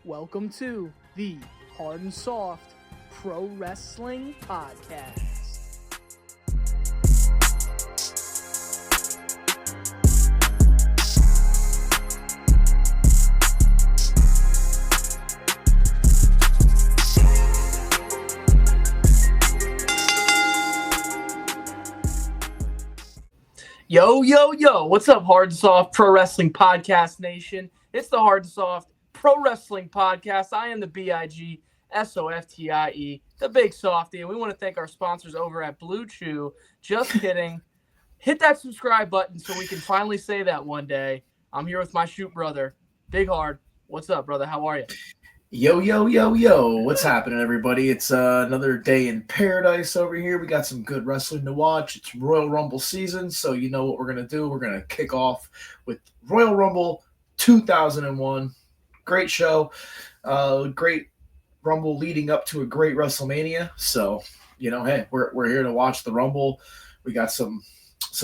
Welcome to the Hard and Soft Pro Wrestling Podcast. Yo, what's up, Hard and Soft Pro Wrestling Podcast Nation? It's the Hard and Soft Pro Wrestling Podcast. I am the BIG SOFTIE, the Big Softy, and we want to thank our sponsors over at Blue Chew. Just kidding. Hit that subscribe button so we can finally say that one day. I'm here with my shoot brother, Big Hard. What's up, brother? How are you? Yo. What's happening, everybody? It's another day in paradise over here. We got some good wrestling to watch. It's Royal Rumble season, so you know what we're going to do. We're going to kick off with Royal Rumble 2001. Great show. Great Rumble leading up to a great WrestleMania. So, you know, hey, we're here to watch the Rumble. We got some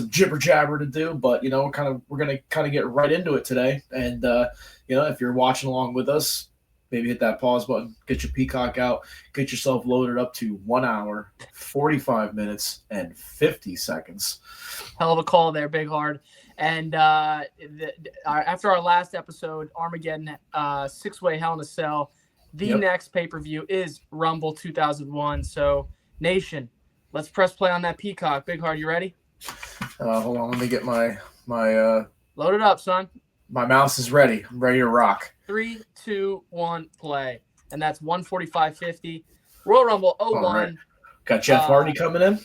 jibber jabber to do, but you know, we're gonna get right into it today. And you know, if you're watching along with us, maybe hit that pause button, get your Peacock out, get yourself loaded up to 1 hour, 45 minutes, and 50 seconds. Hell of a call there, Big Hard. And after our last episode, Armageddon, six-way Hell in a Cell, the next pay-per-view is Rumble 2001. So, Nation, let's press play on that Peacock. Big Hard, you ready? Hold on, let me get my load it up, son. My mouse is ready. I'm ready to rock. 3, 2, 1, play. And that's 145.50. Royal Rumble 01. Right. Got Jeff Hardy coming in.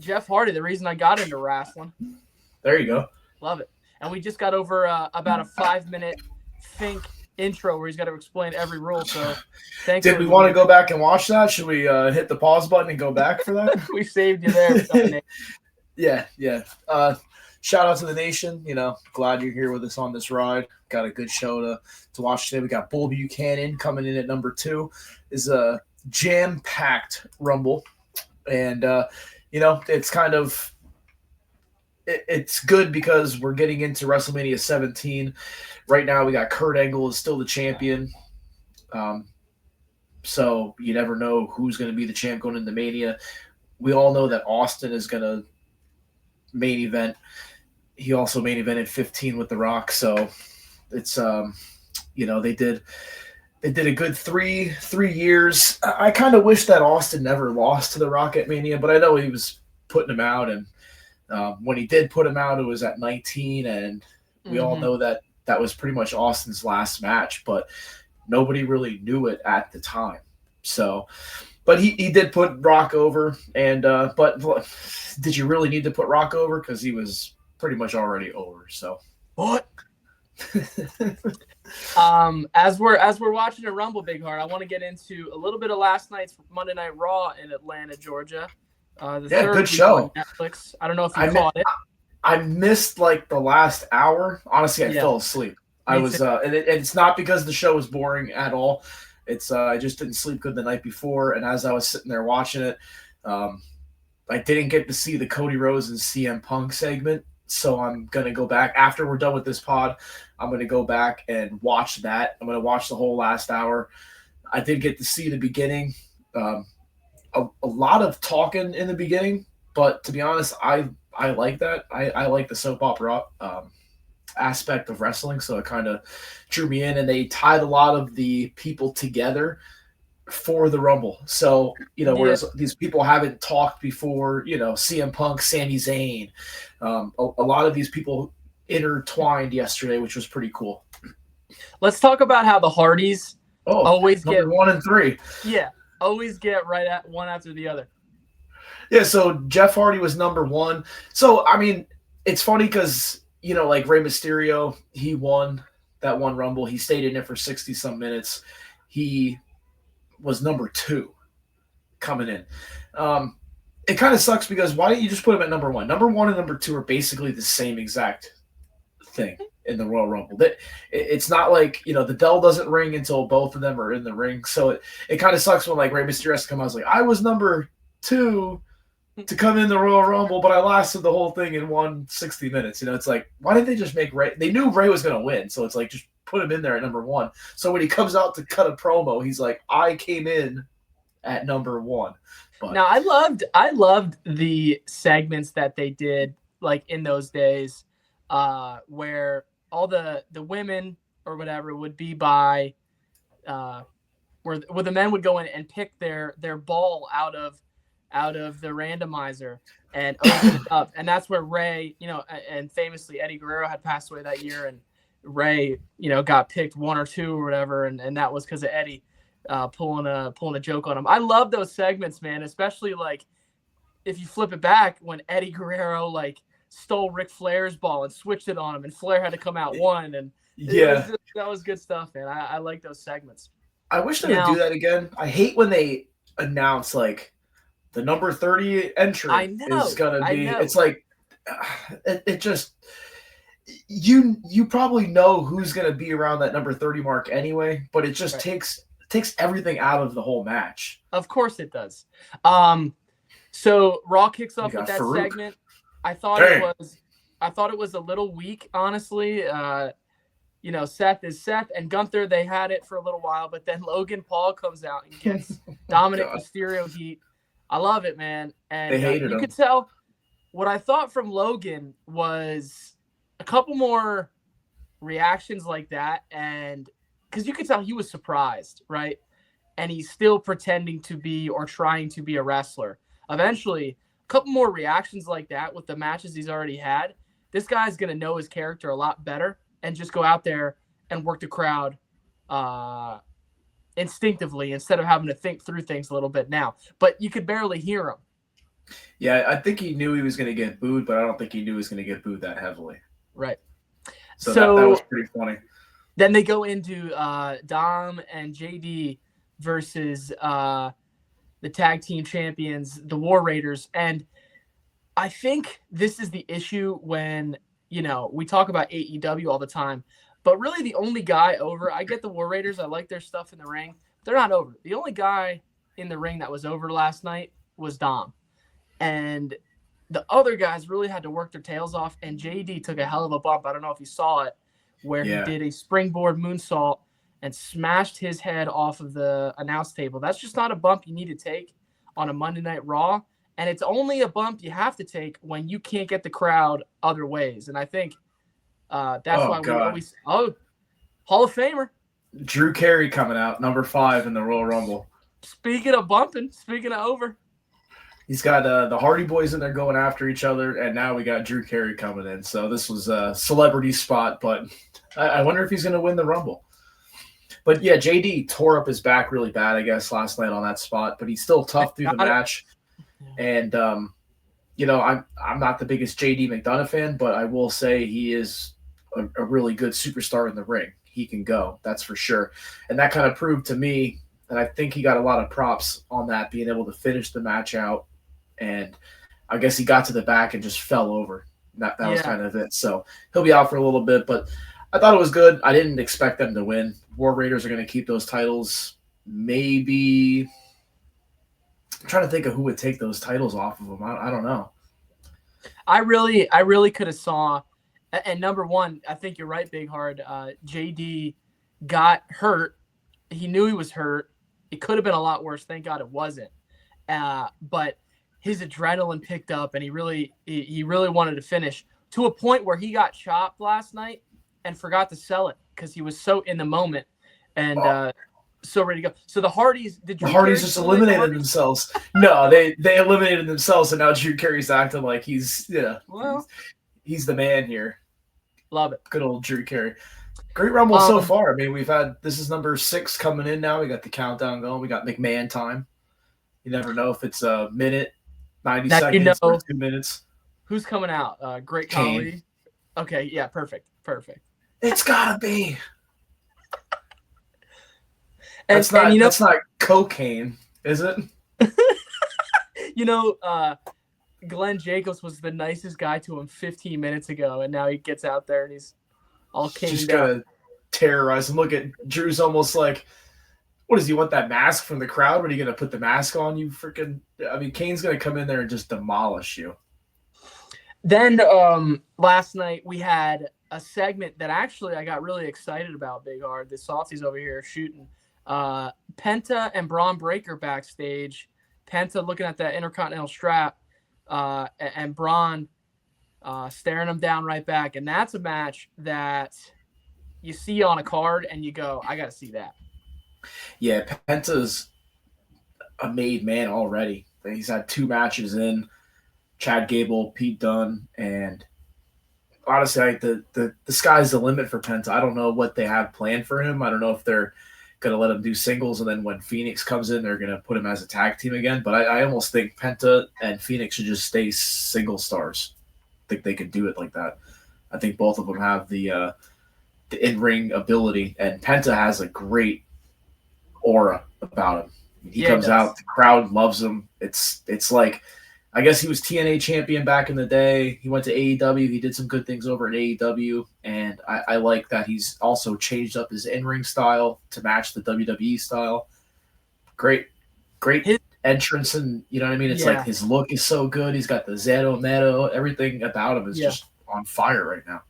Jeff Hardy, the reason I got into wrestling. There you go. Love it. And we just got over about a 5-minute Fink intro where he's got to explain every rule. So thanks. Did we want to go back and watch that? Should we hit the pause button and go back for that? We saved you there. Yeah. Shout out to the nation. You know, glad you're here with us on this ride. Got a good show to watch today. We got Bull Buchanan coming in at number 2. Is a jam-packed Rumble. And, you know, it's kind of it's good because we're getting into WrestleMania 17. Right now we got Kurt Angle is still the champion. So you never know who's going to be the champ going into Mania. We all know that Austin is going to main event. He also main evented 15 with The Rock. So it's, you know, they did a good three years. I kind of wish that Austin never lost to The Rock at Mania, but I know he was putting him out, and when he did put him out, it was at 19, and we all know that was pretty much Austin's last match, but nobody really knew it at the time. So, but he did put Rock over, and but did you really need to put Rock over? Because he was pretty much already over. So what? As we're watching a Rumble, Big Heart, I want to get into a little bit of last night's Monday Night Raw in Atlanta, Georgia. The third good show. Netflix. I don't know if you caught it. I missed like the last hour. Honestly, I fell asleep. I was, and it's not because the show was boring at all. It's I just didn't sleep good the night before, and as I was sitting there watching it, I didn't get to see the Cody Rhodes and CM Punk segment. So I'm gonna go back after we're done with this pod. I'm gonna go back and watch that. I'm gonna watch the whole last hour. I did get to see the beginning. A lot of talking in the beginning, but to be honest, I like that. I like the soap opera aspect of wrestling, so it kind of drew me in, and they tied a lot of the people together for the Rumble. So, you know, whereas these people haven't talked before, you know, CM Punk, Sami Zayn, a lot of these people intertwined yesterday, which was pretty cool. Let's talk about how the Hardys always get 1 and 3. Yeah. Always get right at one after the other. Yeah, so Jeff Hardy was number 1. So, I mean, it's funny because, you know, like Rey Mysterio, he won that one Rumble. He stayed in it for 60-some minutes. He was number 2 coming in. It kind of sucks because why didn't you just put him at number 1? Number 1 and number 2 are basically the same exact thing in the Royal Rumble. It's not like, you know, the bell doesn't ring until both of them are in the ring. So it kind of sucks when like Rey Mysterio has to come out. I was like, I was number 2 to come in the Royal Rumble, but I lasted the whole thing in 60 minutes. You know, it's like, why didn't they just make Rey? They knew Rey was going to win. So it's like, just put him in there at number 1. So when he comes out to cut a promo, he's like, I came in at number 1. But now I loved the segments that they did like in those days, where all the women or whatever would be by, where the men would go in and pick their ball out of the randomizer and open it up, and that's where Ray, and famously Eddie Guerrero had passed away that year, and Ray, got picked 1 or 2 or whatever, and that was because of Eddie pulling a joke on him. I love those segments, man, especially like if you flip it back when Eddie Guerrero like stole Ric Flair's ball and switched it on him, and Flair had to come out 1, and that was good stuff, man. I like those segments. I wish they would do that again. I hate when they announce like the number 30 entry is gonna be. It's like it just you probably know who's gonna be around that number 30 mark anyway, but it just takes everything out of the whole match. Of course it does. So Raw kicks off with that segment. I thought it was a little weak, honestly. Seth is Seth, and Gunther, they had it for a little while, but then Logan Paul comes out and gets Dominic Mysterio heat. I love it, man. And they hated him. You could tell what I thought from Logan was a couple more reactions like that, and because you could tell he was surprised, right? And he's still pretending to be or trying to be a wrestler. Eventually, a couple more reactions like that with the matches he's already had. This guy's going to know his character a lot better and just go out there and work the crowd instinctively instead of having to think through things a little bit now. But you could barely hear him. Yeah, I think he knew he was going to get booed, but I don't think he knew he was going to get booed that heavily. Right. So that was pretty funny. Then they go into Dom and JD versus the tag team champions, the War Raiders. And I think this is the issue when, we talk about AEW all the time, but really the only guy over, I get the War Raiders, I like their stuff in the ring, but they're not over. The only guy in the ring that was over last night was Dom. And the other guys really had to work their tails off, and JD took a hell of a bump. I don't know if you saw it, where he did a springboard moonsault and smashed his head off of the announce table. That's just not a bump you need to take on a Monday Night Raw. And it's only a bump you have to take when you can't get the crowd other ways. And I think that's why we always – Hall of Famer. Drew Carey coming out, number 5 in the Royal Rumble. Speaking of bumping, speaking of over. He's got the Hardy Boys in there going after each other, and now we got Drew Carey coming in. So this was a celebrity spot, but I wonder if he's going to win the Rumble. But, yeah, JD tore up his back really bad, I guess, last night on that spot, but he's still tough through the match. And, I'm not the biggest J.D. McDonough fan, but I will say he is a really good superstar in the ring. He can go, that's for sure. And that kind of proved to me that I think he got a lot of props on that, being able to finish the match out. And I guess he got to the back and just fell over. That was kind of it. So he'll be out for a little bit, but I thought it was good. I didn't expect them to win. War Raiders are going to keep those titles. Maybe – I'm trying to think of who would take those titles off of them. I don't know. I really could have saw, and number one, I think you're right, Big Hard. JD got hurt. He knew he was hurt. It could have been a lot worse. Thank God it wasn't. But his adrenaline picked up, and he really wanted to finish to a point where he got chopped last night and forgot to sell it because he was so in the moment. And so ready to go. So the Hardys, the Hardys just eliminated themselves. No, they eliminated themselves, and now Drew Carey's acting like he's he's the man here. Love it. Good old Drew Carey. Great Rumble so far. I mean, this is number 6 coming in now. We got the countdown going. We got McMahon time. You never know if it's a minute, 90 seconds, or 2 minutes. Who's coming out? Great Khali. Okay, yeah, perfect. It's gotta be. That's not cocaine, is it? Glenn Jacobs was the nicest guy to him 15 minutes ago, and now he gets out there and he's all canned just up. Gotta terrorize him. Look at Drew's almost like, what does he want, that mask from the crowd? What are you gonna put the mask on? You freaking! I mean, Kane's gonna come in there and just demolish you. Then last night we had a segment that actually I got really excited about, Big Hard. The softies over here shooting. Penta and Braun Breaker backstage. Penta looking at that Intercontinental strap, and Braun staring him down right back. And that's a match that you see on a card and you go, I got to see that. Yeah, Penta's a made man already. He's had 2 matches in Chad Gable, Pete Dunne, and honestly, the sky's the limit for Penta. I don't know what they have planned for him. I don't know if they're going to let him do singles, and then when Phoenix comes in, they're going to put him as a tag team again. But I almost think Penta and Phoenix should just stay single stars. I think they could do it like that. I think both of them have the in-ring ability, and Penta has a great aura about him. He comes out, the crowd loves him. It's like, I guess he was TNA champion back in the day. He went to AEW. He did some good things over at AEW, and I like that he's also changed up his in-ring style to match the WWE style. Great entrance, and you know what I mean? It's like his look is so good. He's got the Zero Meadow. Everything about him is just on fire right now.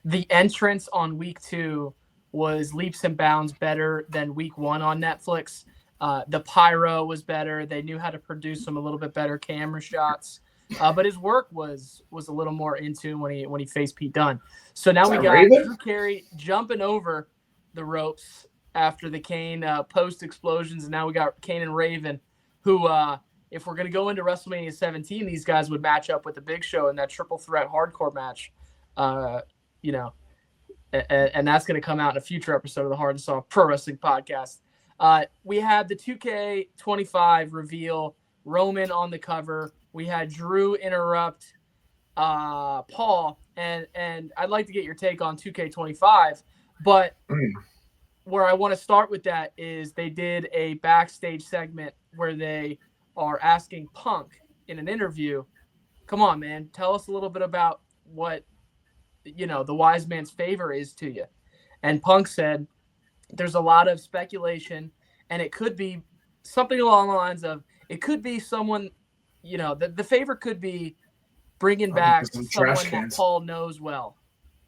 The entrance on week 2 was leaps and bounds better than week 1 on Netflix. The pyro was better. They knew how to produce some a little bit better camera shots. But his work was a little more in tune when he faced Pete Dunne. So now we got Drew Carey jumping over the ropes after the Kane post explosions, and now we got Kane and Raven, who if we're gonna go into WrestleMania 17, these guys would match up with the Big Show in that triple threat hardcore match. And that's gonna come out in a future episode of the Hard and Soft Pro Wrestling Podcast. We had the 2K25 reveal, Roman on the cover. We had Drew interrupt Paul, and I'd like to get your take on 2K25. But where I want to start with that is they did a backstage segment where they are asking Punk in an interview, come on, man, tell us a little bit about what, the wise man's favor is to you. And Punk said, there's a lot of speculation, and it could be something along the lines of, it could be someone, the favor could be bringing back someone that Paul knows well.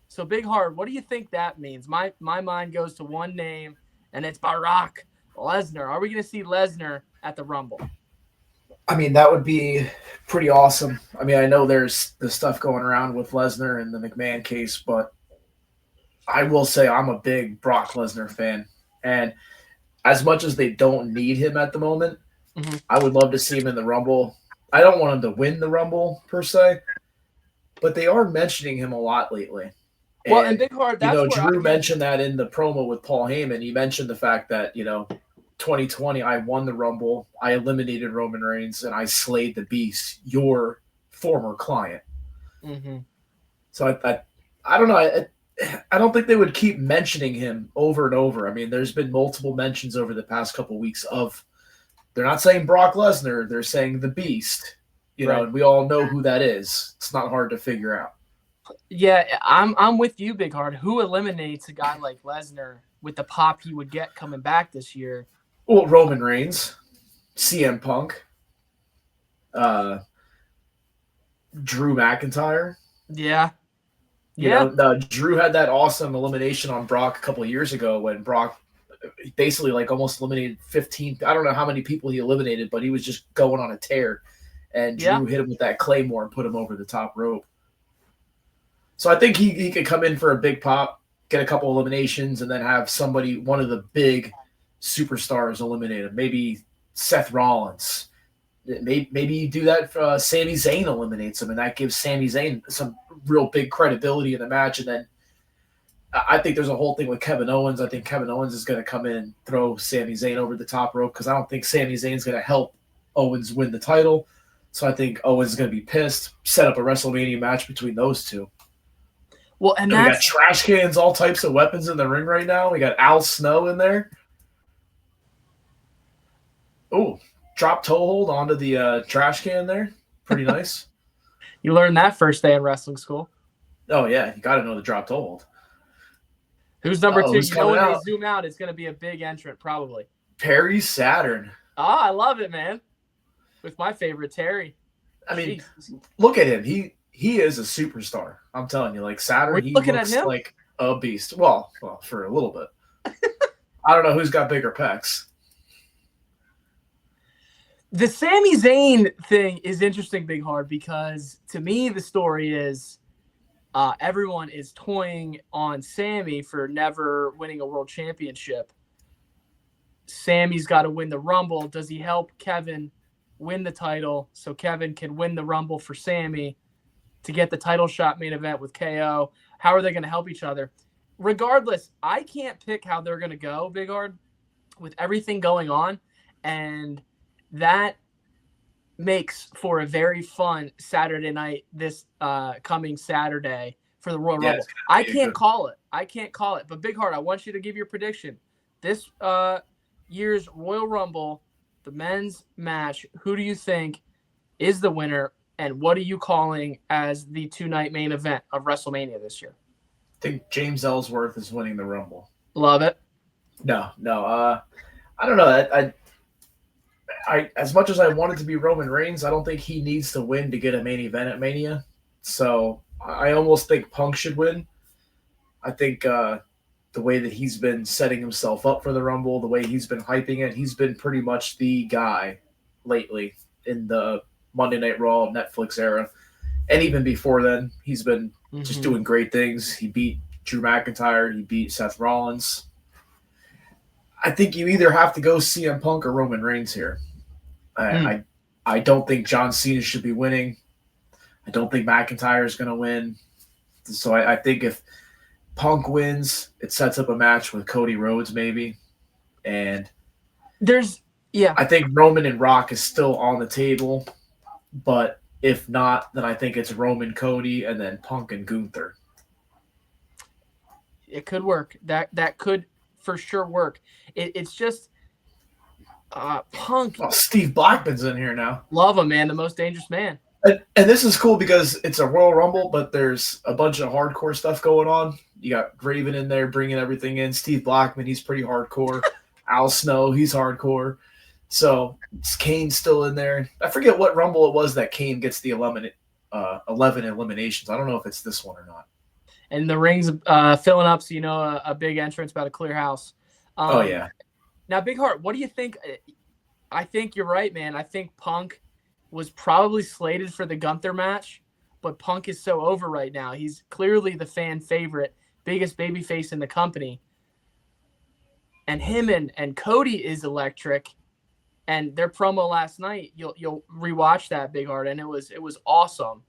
So, Big Hard, what do you think that means? My mind goes to one name, and it's Brock Lesnar. Are we going to see Lesnar at the Rumble? I mean, that would be pretty awesome. I mean, I know there's the stuff going around with Lesnar and the McMahon case, but I will say I'm a big Brock Lesnar fan. And as much as they don't need him at the moment, I would love to see him in the Rumble. I don't want him to win the Rumble, per se, but they are mentioning him a lot lately. Well, and Big Hard, that's Drew mentioned that in the promo with Paul Heyman. He mentioned the fact that, 2020, I won the Rumble, I eliminated Roman Reigns, and I slayed the Beast, your former client. So I don't know. I don't think they would keep mentioning him over and over. I mean, there's been multiple mentions over the past couple of weeks of, they're not saying Brock Lesnar, they're saying the Beast. And we all know who that is. It's not hard to figure out. Yeah, I'm with you, Big Hard. Who eliminates a guy like Lesnar with the pop he would get coming back this year? Well, Roman Reigns, CM Punk, Drew McIntyre. Yeah. Drew had that awesome elimination on Brock a couple of years ago when Brock basically almost eliminated 15. I don't know how many people he eliminated, but he was just going on a tear. And Drew hit him with that Claymore and put him over the top rope. So I think he could come in for a big pop, get a couple eliminations, and then have one of the big superstars eliminated. Maybe Seth Rollins. Maybe you do that for Sami Zayn eliminates him, and that gives Sami Zayn some real big credibility in the match. And then I think there's a whole thing with Kevin Owens. I think Kevin Owens is going to come in and throw Sami Zayn over the top rope because I don't think Sami Zayn is going to help Owens win the title. So I think Owens is going to be pissed, set up a WrestleMania match between those two. Well, and we got trash cans, all types of weapons in the ring right now. We got Al Snow in there. Oh, drop toe hold onto the trash can there. Pretty nice. You learned that first day in wrestling school. Oh, yeah. You got to know the drop toe hold. Who's number 2? When they zoom out, it's going to be a big entrant, probably. Perry Saturn. I love it, man. With my favorite, Terry. I mean, look at him. he is a superstar. I'm telling you, like Saturn, he looking at looks him? like a beast. Well, for a little bit. I don't know who's got bigger pecs. The Sami Zayn thing is interesting, Big Hard, because to me the story is everyone is toying on Sami for never winning a world championship. Sammy's got to win the Rumble. Does he help Kevin win the title so Kevin can win the Rumble for Sami to get the title shot main event with KO? How are they going to help each other? Regardless, I can't pick how they're going to go, Big Hard, with everything going on. And that makes for a very fun Saturday night this coming Saturday for the Royal Rumble. I can't call it. But Big Hard, I want you to give your prediction. This year's Royal Rumble, the men's match, who do you think is the winner, and what are you calling as the two-night main event of WrestleMania this year? I think James Ellsworth is winning the Rumble. Love it. No. I don't know. I as much as I want it to be Roman Reigns, I don't think he needs to win to get a main event at Mania. So I almost think Punk should win. I think the way that he's been setting himself up for the Rumble, the way he's been hyping it, he's been pretty much the guy lately in the Monday Night Raw Netflix era. And even before then, he's been just doing great things. He beat Drew McIntyre. He beat Seth Rollins. I think you either have to go CM Punk or Roman Reigns here. I don't think John Cena should be winning. I don't think McIntyre is going to win. So I think if Punk wins, it sets up a match with Cody Rhodes maybe. And I think Roman and Rock is still on the table. But if not, then I think it's Roman, Cody, and then Punk and Gunther. It could work. That could for sure work. It's just Punk. Oh, Steve Blackman's in here now. Love him, man. The most dangerous man. And this is cool because it's a Royal Rumble, but there's a bunch of hardcore stuff going on. You got Raven in there bringing everything in. Steve Blackman, he's pretty hardcore. Al Snow, he's hardcore. So Kane's still in there. I forget what Rumble it was that Kane gets the 11 eliminations. I don't know if it's this one or not. And the ring's filling up, so a big entrance, about a clear house. Oh, yeah. Now, Big Heart, what do you think? I think you're right, man. I think Punk was probably slated for the Gunther match, but Punk is so over right now. He's clearly the fan favorite, biggest babyface in the company. And him and Cody is electric. And their promo last night, you'll rewatch that, Big Heart, and it was awesome.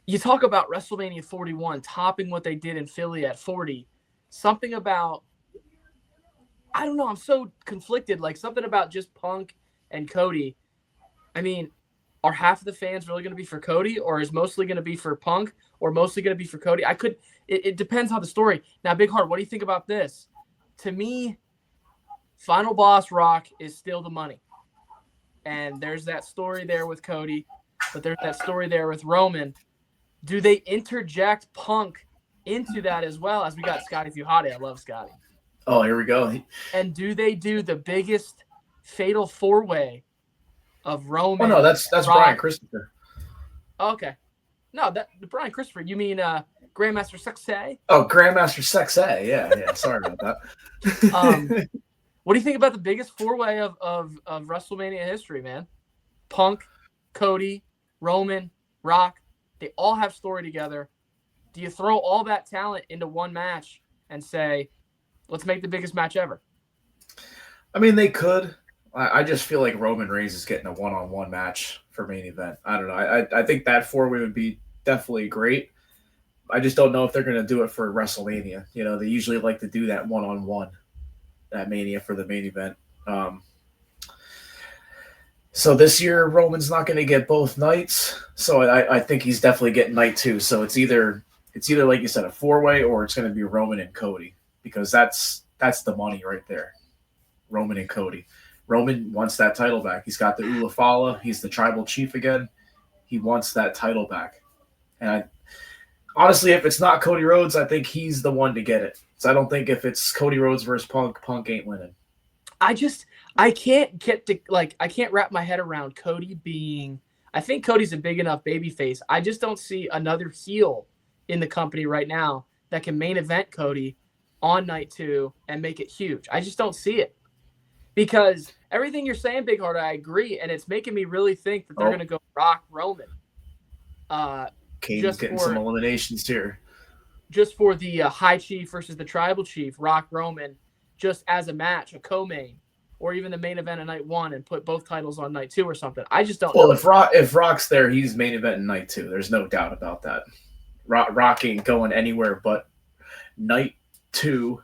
You talk about WrestleMania 41 topping what they did in Philly at 40. Something about, I don't know, I'm so conflicted. Like something about just Punk and Cody. I mean, are half of the fans really going to be for Cody, or is mostly going to be for Punk, or mostly going to be for Cody? It depends on the story. Now, Big Heart, what do you think about this? To me, Final Boss Rock is still the money. And there's that story there with Cody, but there's that story there with Roman. Do they interject Punk into that as well? As we got Scotty Fuhati. I love Scotty. Oh, here we go. And do they do the biggest fatal four-way of Roman? Oh, no, that's Brian Christopher. Okay. No, Brian Christopher. You mean Grandmaster Sexay? Oh, Grandmaster Sexay. Yeah. Sorry about that. What do you think about the biggest four-way of WrestleMania history, man? Punk, Cody, Roman, Rock. They all have story together. Do you throw all that talent into one match and say, let's make the biggest match ever? I mean, they could. I just feel like Roman Reigns is getting a one-on-one match for main event. I don't know. I think that four-way would be definitely great. I just don't know if they're going to do it for WrestleMania. They usually like to do that one-on-one at Mania for the main event. So this year, Roman's not going to get both nights. So I think he's definitely getting night 2. So it's either like you said, a four-way, or it's going to be Roman and Cody, because that's the money right there. Roman and Cody. Roman wants that title back. He's got the Ulafala. He's the tribal chief again. He wants that title back. And honestly, if it's not Cody Rhodes, I think he's the one to get it. So I don't think if it's Cody Rhodes versus Punk ain't winning. I can't wrap my head around Cody being I think Cody's a big enough babyface. I just don't see another heel in the company right now that can main event Cody on night 2 and make it huge. I just don't see it. Because everything you're saying, Big Heart, I agree, and it's making me really think that they're going to go Rock Roman. Kane's getting some eliminations here. Just for the High Chief versus the Tribal Chief, Rock Roman, just as a match, a co-main, or even the main event of night 1 and put both titles on night 2 or something. I just don't know. Well, if Rock's there, he's main event in night 2. There's no doubt about that. Rock ain't going anywhere but night 2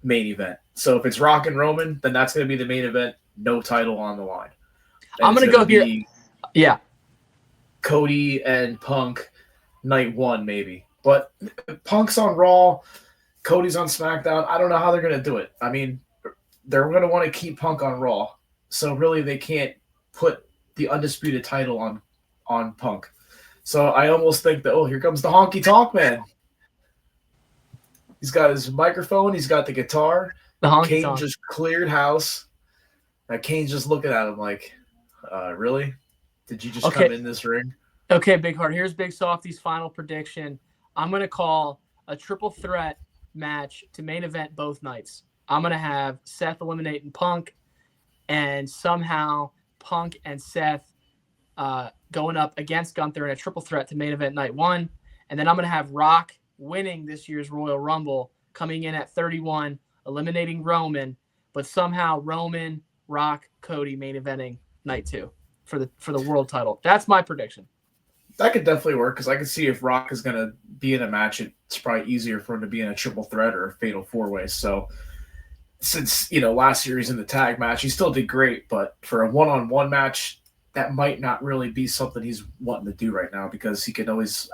main event. So if it's Rock and Roman, then that's going to be the main event. No title on the line. And I'm going to go here. Yeah. Cody and Punk night 1 maybe. But Punk's on Raw. Cody's on SmackDown. I don't know how they're going to do it. I mean, they're going to want to keep Punk on Raw. So really they can't put the undisputed title on Punk. So I almost think that, here comes the honky tonk man. He's got his microphone. He's got the guitar. Kane just cleared house. Now Kane's just looking at him like, really? Did you just come in this ring? Okay, Big Heart. Here's Big Softy's final prediction. I'm going to call a triple threat match to main event both nights. I'm going to have Seth eliminating Punk, and somehow Punk and Seth going up against Gunther in a triple threat to main event night 1. And then I'm going to have Rock winning this year's Royal Rumble, coming in at 31, eliminating Roman, but somehow Roman, Rock, Cody main eventing night 2 for the world title. That's my prediction. That could definitely work because I can see if Rock is going to be in a match, it's probably easier for him to be in a triple threat or a fatal 4-way. So since, last year he's in the tag match, he still did great, but for a one-on-one match, that might not really be something he's wanting to do right now because he can always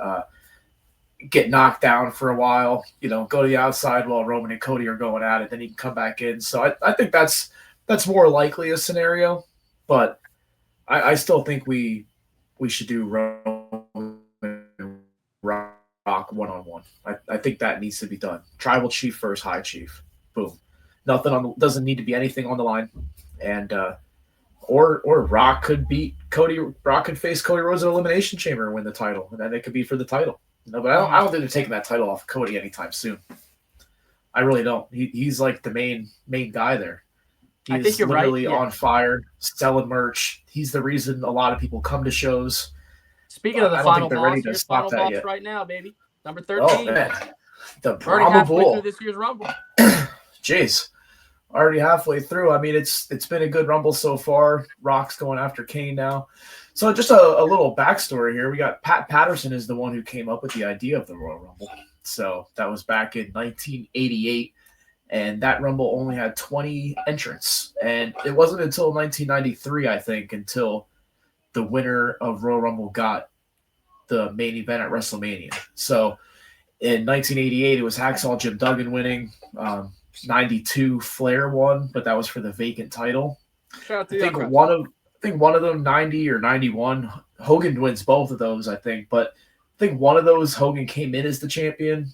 get knocked down for a while, go to the outside while Roman and Cody are going at it, then he can come back in. So I think that's more likely a scenario, but I still think we should do Roman Rock one-on-one. I think that needs to be done. Tribal Chief versus High Chief. Boom. Doesn't need to be anything on the line. And or Rock could beat Cody. Rock could face Cody Rhodes in Elimination Chamber and win the title, and then it could be for the title. No, but I don't think they're taking that title off of Cody anytime soon. I really don't. He's like the main guy there. I think you're literally right. Yeah. On fire, selling merch. He's the reason a lot of people come to shows. Speaking of the final boss, here's final boss yet. Right now, baby. Number 13. Oh, man. The Brahma Bull. Through this year's Rumble. Jeez. Already halfway through. I mean, it's been a good Rumble so far. Rock's going after Kane now. So just a little backstory here. We got Pat Patterson is the one who came up with the idea of the Royal Rumble. So that was back in 1988. And that Rumble only had 20 entrants. And it wasn't until 1993, I think, until the winner of Royal Rumble got the main event at WrestleMania. So in 1988, it was Hacksaw Jim Duggan winning. 92, Flair won, but that was for the vacant title. I think one of them, 90 or 91, Hogan wins both of those, I think. But I think one of those, Hogan came in as the champion.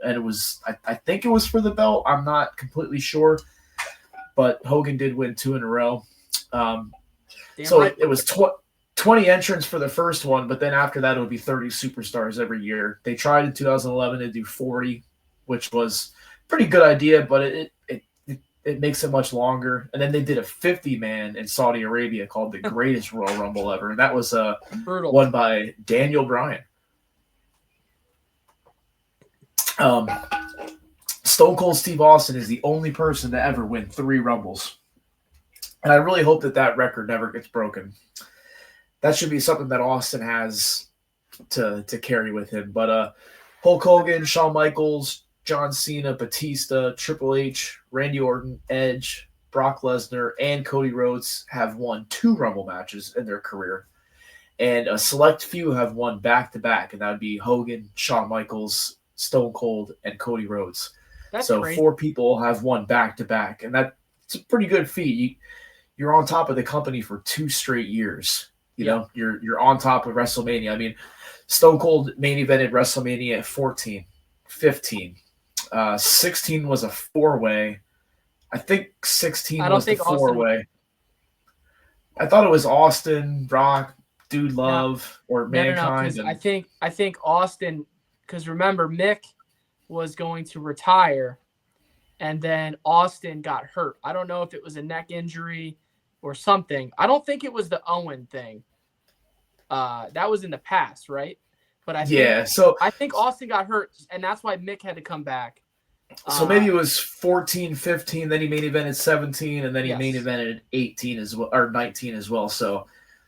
And it was, I think it was for the belt. I'm not completely sure. But Hogan did win 2 in a row. It was 20 entrants for the first one, but then after that, it would be 30 superstars every year. They tried in 2011 to do 40, which was a pretty good idea, but it makes it much longer. And then they did a 50-man in Saudi Arabia called the Greatest Royal Rumble Ever. And that was won by Daniel Bryan. Stone Cold Steve Austin is the only person to ever win 3 Rumbles. And I really hope that record never gets broken. That should be something that Austin has to carry with him. But Hulk Hogan, Shawn Michaels, John Cena, Batista, Triple H, Randy Orton, Edge, Brock Lesnar, and Cody Rhodes have won 2 Rumble matches in their career. And a select few have won back-to-back, and that would be Hogan, Shawn Michaels, Stone Cold, and Cody Rhodes. That's so crazy. 4 people have won back-to-back, and that's a pretty good feat. You're on top of the company for 2 straight years. You know, you're on top of WrestleMania. I mean, Stone Cold main evented WrestleMania at 14, 15. 16 was a 4-way. I think 16 was the 4-way. I thought it was Austin, Brock, Dude Love or Mankind. Because I think Austin. Because remember, Mick was going to retire, and then Austin got hurt. I don't know if it was a neck injury or something. I don't think it was the Owen thing. That was in the past, right? But I think Austin got hurt, and that's why Mick had to come back. So maybe it was 14, 15, then he main evented 17, and then he main evented 18 as well, or 19 as well. So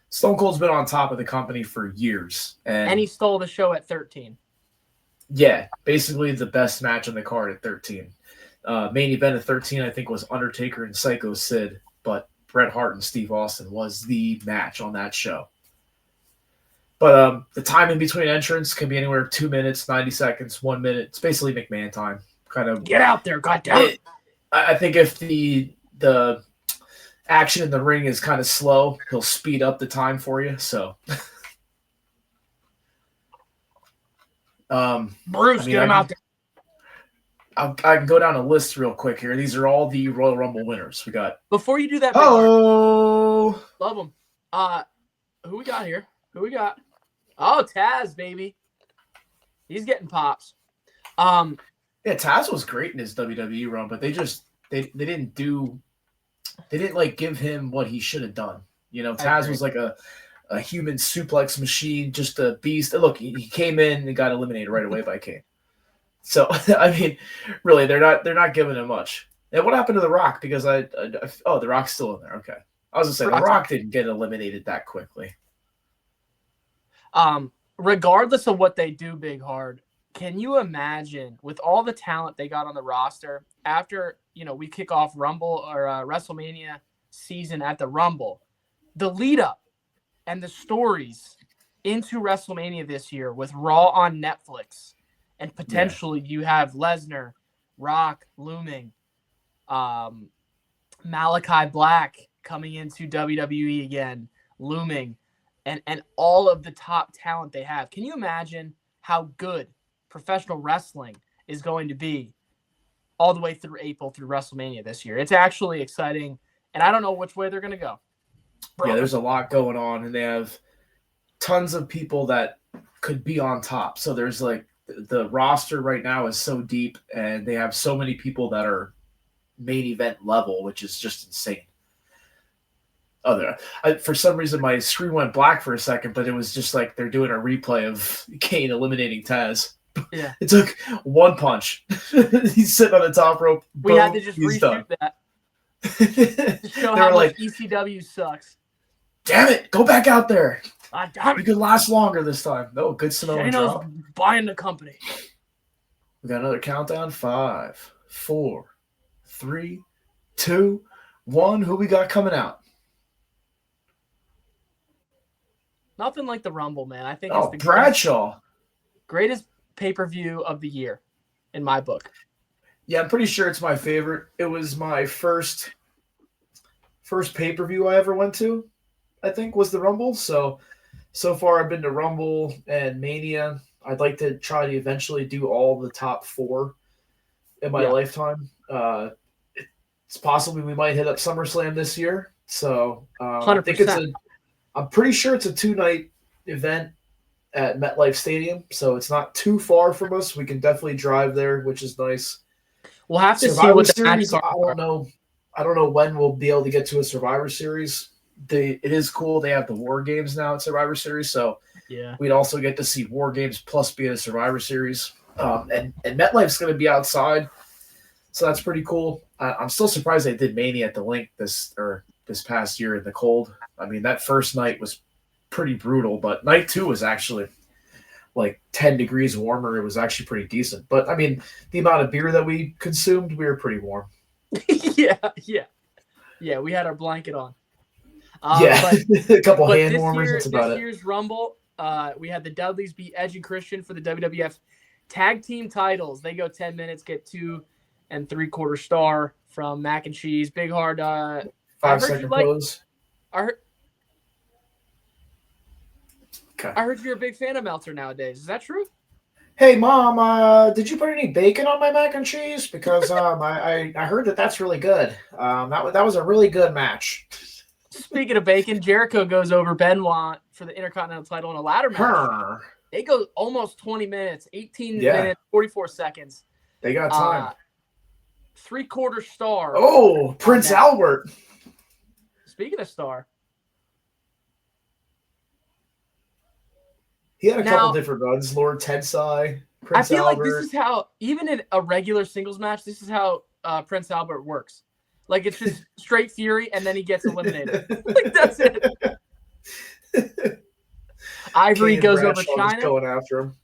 Stone Cold's been on top of the company for years. And he stole the show at 13. Yeah, basically the best match on the card at 13. Main event at 13, I think, was Undertaker and Psycho Sid, but Bret Hart and Steve Austin was the match on that show. But the time in between entrance can be anywhere 2 minutes, 90 seconds, 1 minute. It's basically McMahon time. Kind of get out there, goddamn. I think if the action in the ring is kind of slow, he'll speed up the time for you. So, Bruce, get him out there. I can go down a list real quick here. These are all the Royal Rumble winners. We got. Before you do that, love them. Who we got here? Who we got? Oh, Taz, baby. He's getting pops. Yeah, Taz was great in his WWE run, but they didn't like give him what he should have done. You know, Taz was like a human suplex machine, just a beast. Look, he came in and got eliminated right away by Kane. So I mean, really, they're not giving him much. And what happened to The Rock? Because The Rock's still in there. Okay, I was gonna say The Rock didn't get eliminated that quickly. Regardless of what they do, Big Hard, can you imagine with all the talent they got on the roster after, we kick off Rumble or WrestleMania season at the Rumble, the lead up and the stories into WrestleMania this year with Raw on Netflix, and potentially you have Lesnar, Rock looming, Malachi Black coming into WWE again, looming. And all of the top talent they have. Can you imagine how good professional wrestling is going to be all the way through April through WrestleMania this year? It's actually exciting, and I don't know which way they're going to go. Yeah, there's a lot going on, and they have tons of people that could be on top. So there's like the roster right now is so deep, and they have so many people that are main event level, which is just insane. For some reason, my screen went black for a second, but it was just like they're doing a replay of Kane eliminating Taz. Yeah. It took one punch. He's sitting on the top rope. We had to just reshoot that. To show how much ECW sucks. Damn it. Go back out there. Damn it. You could last longer this time. No, good Samoan drop. Buying the company. We got another countdown. 5, 4, 3, 2, 1. Who we got coming out? Nothing like the Rumble, man. I think it's the Bradshaw. Greatest pay-per-view of the year, in my book. Yeah, I'm pretty sure it's my favorite. It was my first pay-per-view I ever went to, I think, was the Rumble. So far I've been to Rumble and Mania. I'd like to try to eventually do all the top 4 in my lifetime. It's possibly we might hit up SummerSlam this year. So 100%. I'm pretty sure it's a 2-night event at MetLife Stadium, so it's not too far from us. We can definitely drive there, which is nice. We'll have to see what the series. I don't know when we'll be able to get to a Survivor Series. It is cool. They have the War Games now at Survivor Series, so we'd also get to see War Games plus be at a Survivor Series. And MetLife's going to be outside, so that's pretty cool. I'm still surprised they did Mania at the Link this past year in the cold. I mean, that first night was pretty brutal, but night 2 was actually like 10 degrees warmer. It was actually pretty decent. But I mean, the amount of beer that we consumed, we were pretty warm. Yeah. We had our blanket on. But, a couple hand warmers. That's about it. This year's Rumble, we had the Dudleys beat Edge and Christian for the WWF tag team titles. They go 10 minutes, get 2 3/4 star from Mac and Cheese. Big Hard. 5-second pose. I heard you're a big fan of Meltzer nowadays. Is that true? Hey, Mom, did you put any bacon on my mac and cheese? Because I heard that's really good. That was a really good match. Speaking of bacon, Jericho goes over Benoit for the Intercontinental title in a ladder match. They go almost 20 minutes, 18 minutes, 44 seconds. They got time. 3/4 star. Oh, Prince Albert. Speaking of star. He had a couple different runs. Lord Tensai, Prince Albert. I feel like this is how, even in a regular singles match, this is how Prince Albert works. Like, it's just straight fury, and then he gets eliminated. Like, that's it. Ivory goes over China. Going after him.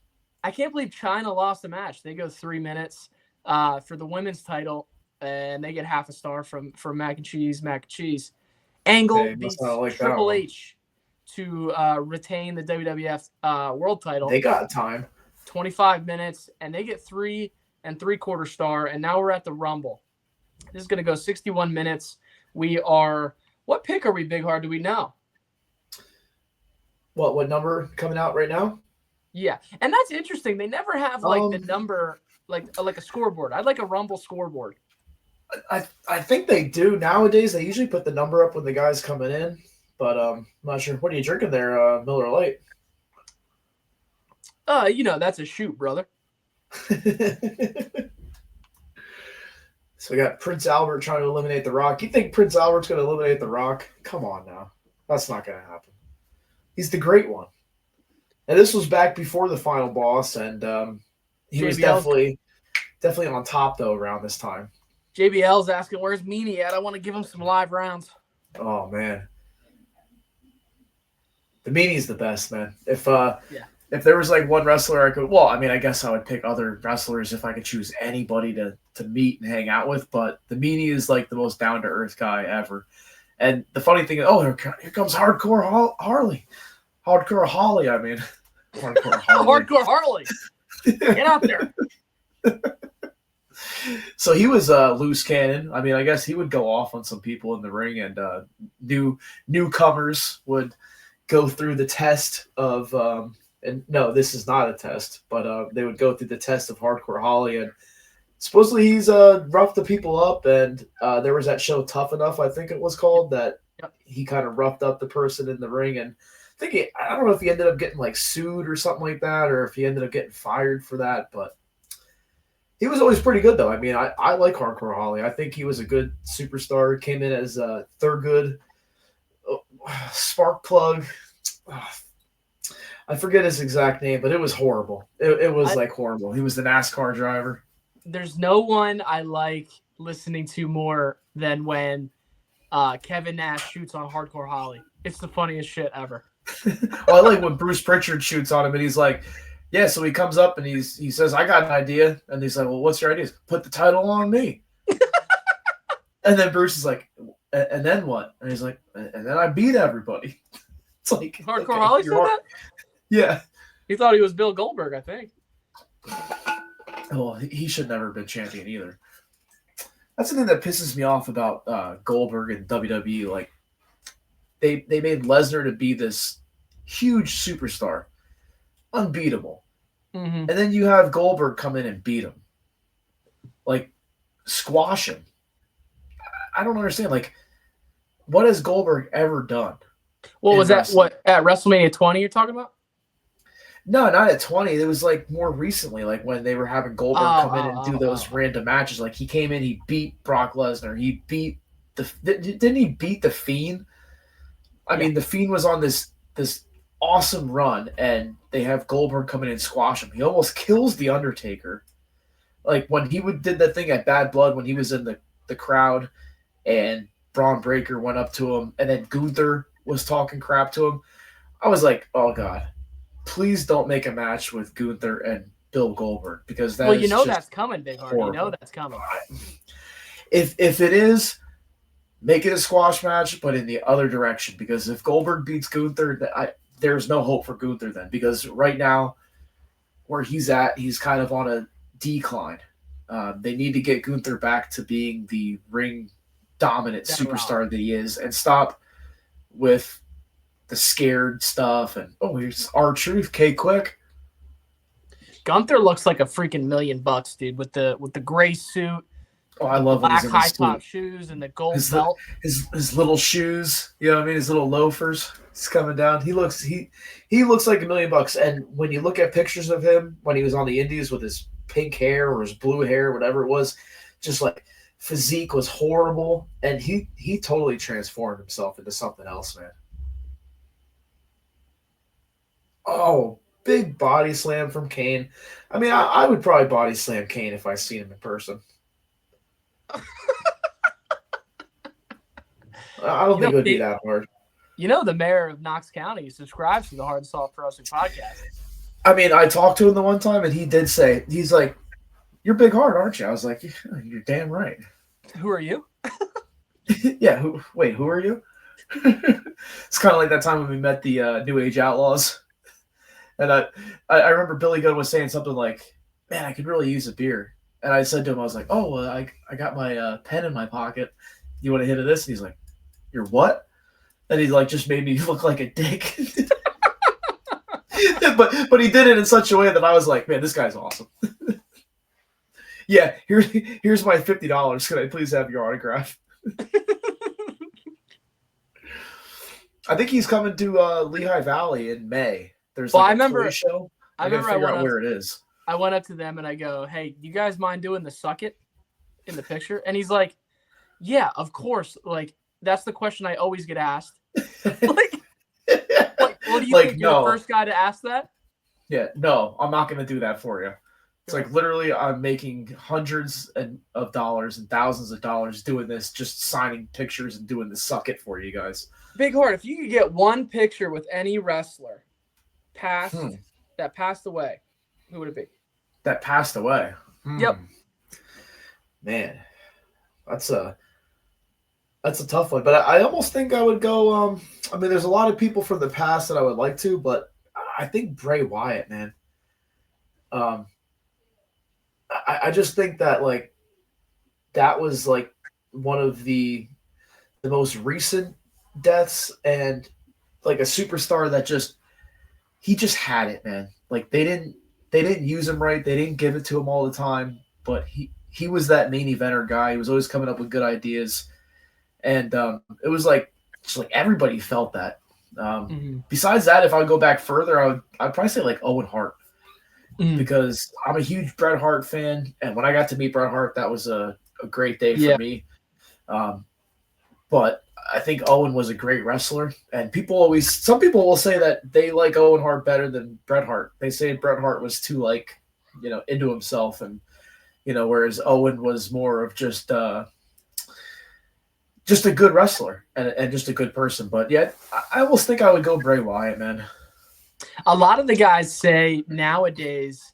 I can't believe China lost a match. They go 3 minutes for the women's title, and they get half a star from Mac and Cheese. Angle beats Triple H to retain the WWF World title. They got time. 25 minutes, and they get 3 3/4 star, and now we're at the Rumble. This is going to go 61 minutes. What pick are we, Big Hard? Do we know? What number coming out right now? Yeah, and that's interesting. They never have the number like a scoreboard. I'd like a Rumble scoreboard. I think they do nowadays. They usually put the number up when the guy's coming in, but I'm not sure. What are you drinking there, Miller Lite? That's a shoot, brother. So we got Prince Albert trying to eliminate The Rock. You think Prince Albert's going to eliminate The Rock? Come on now. That's not going to happen. He's the great one. And this was back before the final boss, and he was definitely on top, though, around this time. JBL's asking, where's Meanie at? I want to give him some live rounds. Oh, man. The Meanie's the best, man. If there was one wrestler I guess I would pick other wrestlers if I could choose anybody to meet and hang out with, but the Meanie is the most down-to-earth guy ever. And the funny thing is, here comes Hardcore Harley. Hardcore Holly, I mean. Hardcore Harley. Hardcore Harley. Get out there. So he was a loose cannon. I mean, I guess he would go off on some people in the ring, and newcomers would go through the test of and no, this is not a test, but they would go through the test of Hardcore Holly, and supposedly he's roughed the people up, and there was that show Tough Enough, I think it was called, that he kind of roughed up the person in the ring, and I don't know if he ended up getting sued or something like that, or if he ended up getting fired for that, but he was always pretty good, though. I mean, I like Hardcore Holly. I think he was a good superstar. Came in as Thurgood, Spark Plug. I forget his exact name, but it was horrible. It was horrible. He was the NASCAR driver. There's no one I like listening to more than when Kevin Nash shoots on Hardcore Holly. It's the funniest shit ever. Well, I like when Bruce Pritchard shoots on him, and he's like, yeah, so he comes up and he says, I got an idea. And he's like, well, what's your idea? Put the title on me. And then Bruce is like, and then what? And he's like, and then I beat everybody. It's like Hardcore Holly said that? Yeah. He thought he was Bill Goldberg, I think. Well, he should never have been champion either. That's the thing that pisses me off about Goldberg and WWE. Like, they made Lesnar to be this huge superstar, unbeatable. Mm-hmm. And then you have Goldberg come in and beat him. Like, squash him. I don't understand. Like, what has Goldberg ever done? Well, was that at WrestleMania 20 you're talking about? No, not at 20. It was more recently, when they were having Goldberg come in and do those random matches. Like, he came in, he beat Brock Lesnar. He beat didn't he beat The Fiend? I mean, The Fiend was on this awesome run, and they have Goldberg come in and squash him. He almost kills The Undertaker. Like, when he did that thing at Bad Blood, when he was in the crowd, and Braun Breaker went up to him, and then Gunther was talking crap to him. I was like, oh, God. Please don't make a match with Gunther and Bill Goldberg, because that's coming, Big Hard. You know that's coming. If it is, make it a squash match, but in the other direction. Because if Goldberg beats Gunther, there's no hope for Gunther then. Because right now, where he's at, he's kind of on a decline. They need to get Gunther back to being the ring dominant superstar that he is, and stop with the scared stuff, and here's R-Truth, K-Quick. Gunther looks like a freaking $1 million, dude, with the gray suit, Oh, I love when black he's in his high top suit. shoes and the gold His belt. his little shoes, you know what I mean? His little loafers. He's coming down. He looks like $1,000,000. And when you look at pictures of him when he was on the Indies with his pink hair or his blue hair, whatever it was, just like physique was horrible, and he totally transformed himself into something else, man. Oh, big body slam from Kane. I mean, I would probably body slam Kane if I seen him in person. I don't think it would be that hard. You know, the mayor of Knox County subscribes to the Hard and Soft Pro Wrestling podcast. I mean, I talked to him the one time, and he did say, he's like, "You're Big Hard, aren't you?" I was like, yeah, "You're damn right." Who are you? Yeah. Who are you? It's kind of like that time when we met the New Age Outlaws. And I remember Billy Gunn was saying something like, "Man, I could really use a beer." And I said to him, I was like, "Oh, well, I got my pen in my pocket. You want a hit of this?" And he's like, "You're what?" And he like just made me look like a dick. but he did it in such a way that I was like, "Man, this guy's awesome." Yeah, here's my $50. Can I please have your autograph? I think he's coming to Lehigh Valley in May. There's like a toy show. I gotta figure out where it is. I went up to them and I go, "Hey, you guys mind doing the suck it in the picture?" And he's like, "Yeah, of course." Like, that's the question I always get asked. Like, what do you think? You're the first guy to ask that? Yeah, no, I'm not going to do that for you. It's like literally I'm making hundreds of dollars and thousands of dollars doing this, just signing pictures and doing the suck it for you guys. Big Heart, if you could get one picture with any wrestler that passed away, who would it be? That passed away? Yep. Man, that's a tough one. But I almost think I would go I mean, there's a lot of people from the past that I would like to, but I think Bray Wyatt, man. I just think that like that was like one of the most recent deaths, and like a superstar that he just had it, man. Like they didn't use him right. They didn't give it to him all the time, but he was that main eventer guy. He was always coming up with good ideas, and it was like just like everybody felt that. Besides that, if I would go back further, I'd probably say like Owen Hart. Because I'm a huge Bret Hart fan, and when I got to meet Bret Hart, that was a great day for me. But I think Owen was a great wrestler, and some people will say that they like Owen Hart better than Bret Hart. They say Bret Hart was too into himself, and whereas Owen was more of just a good wrestler and just a good person. But yeah, I almost think I would go Bray Wyatt, man. A lot of the guys say nowadays,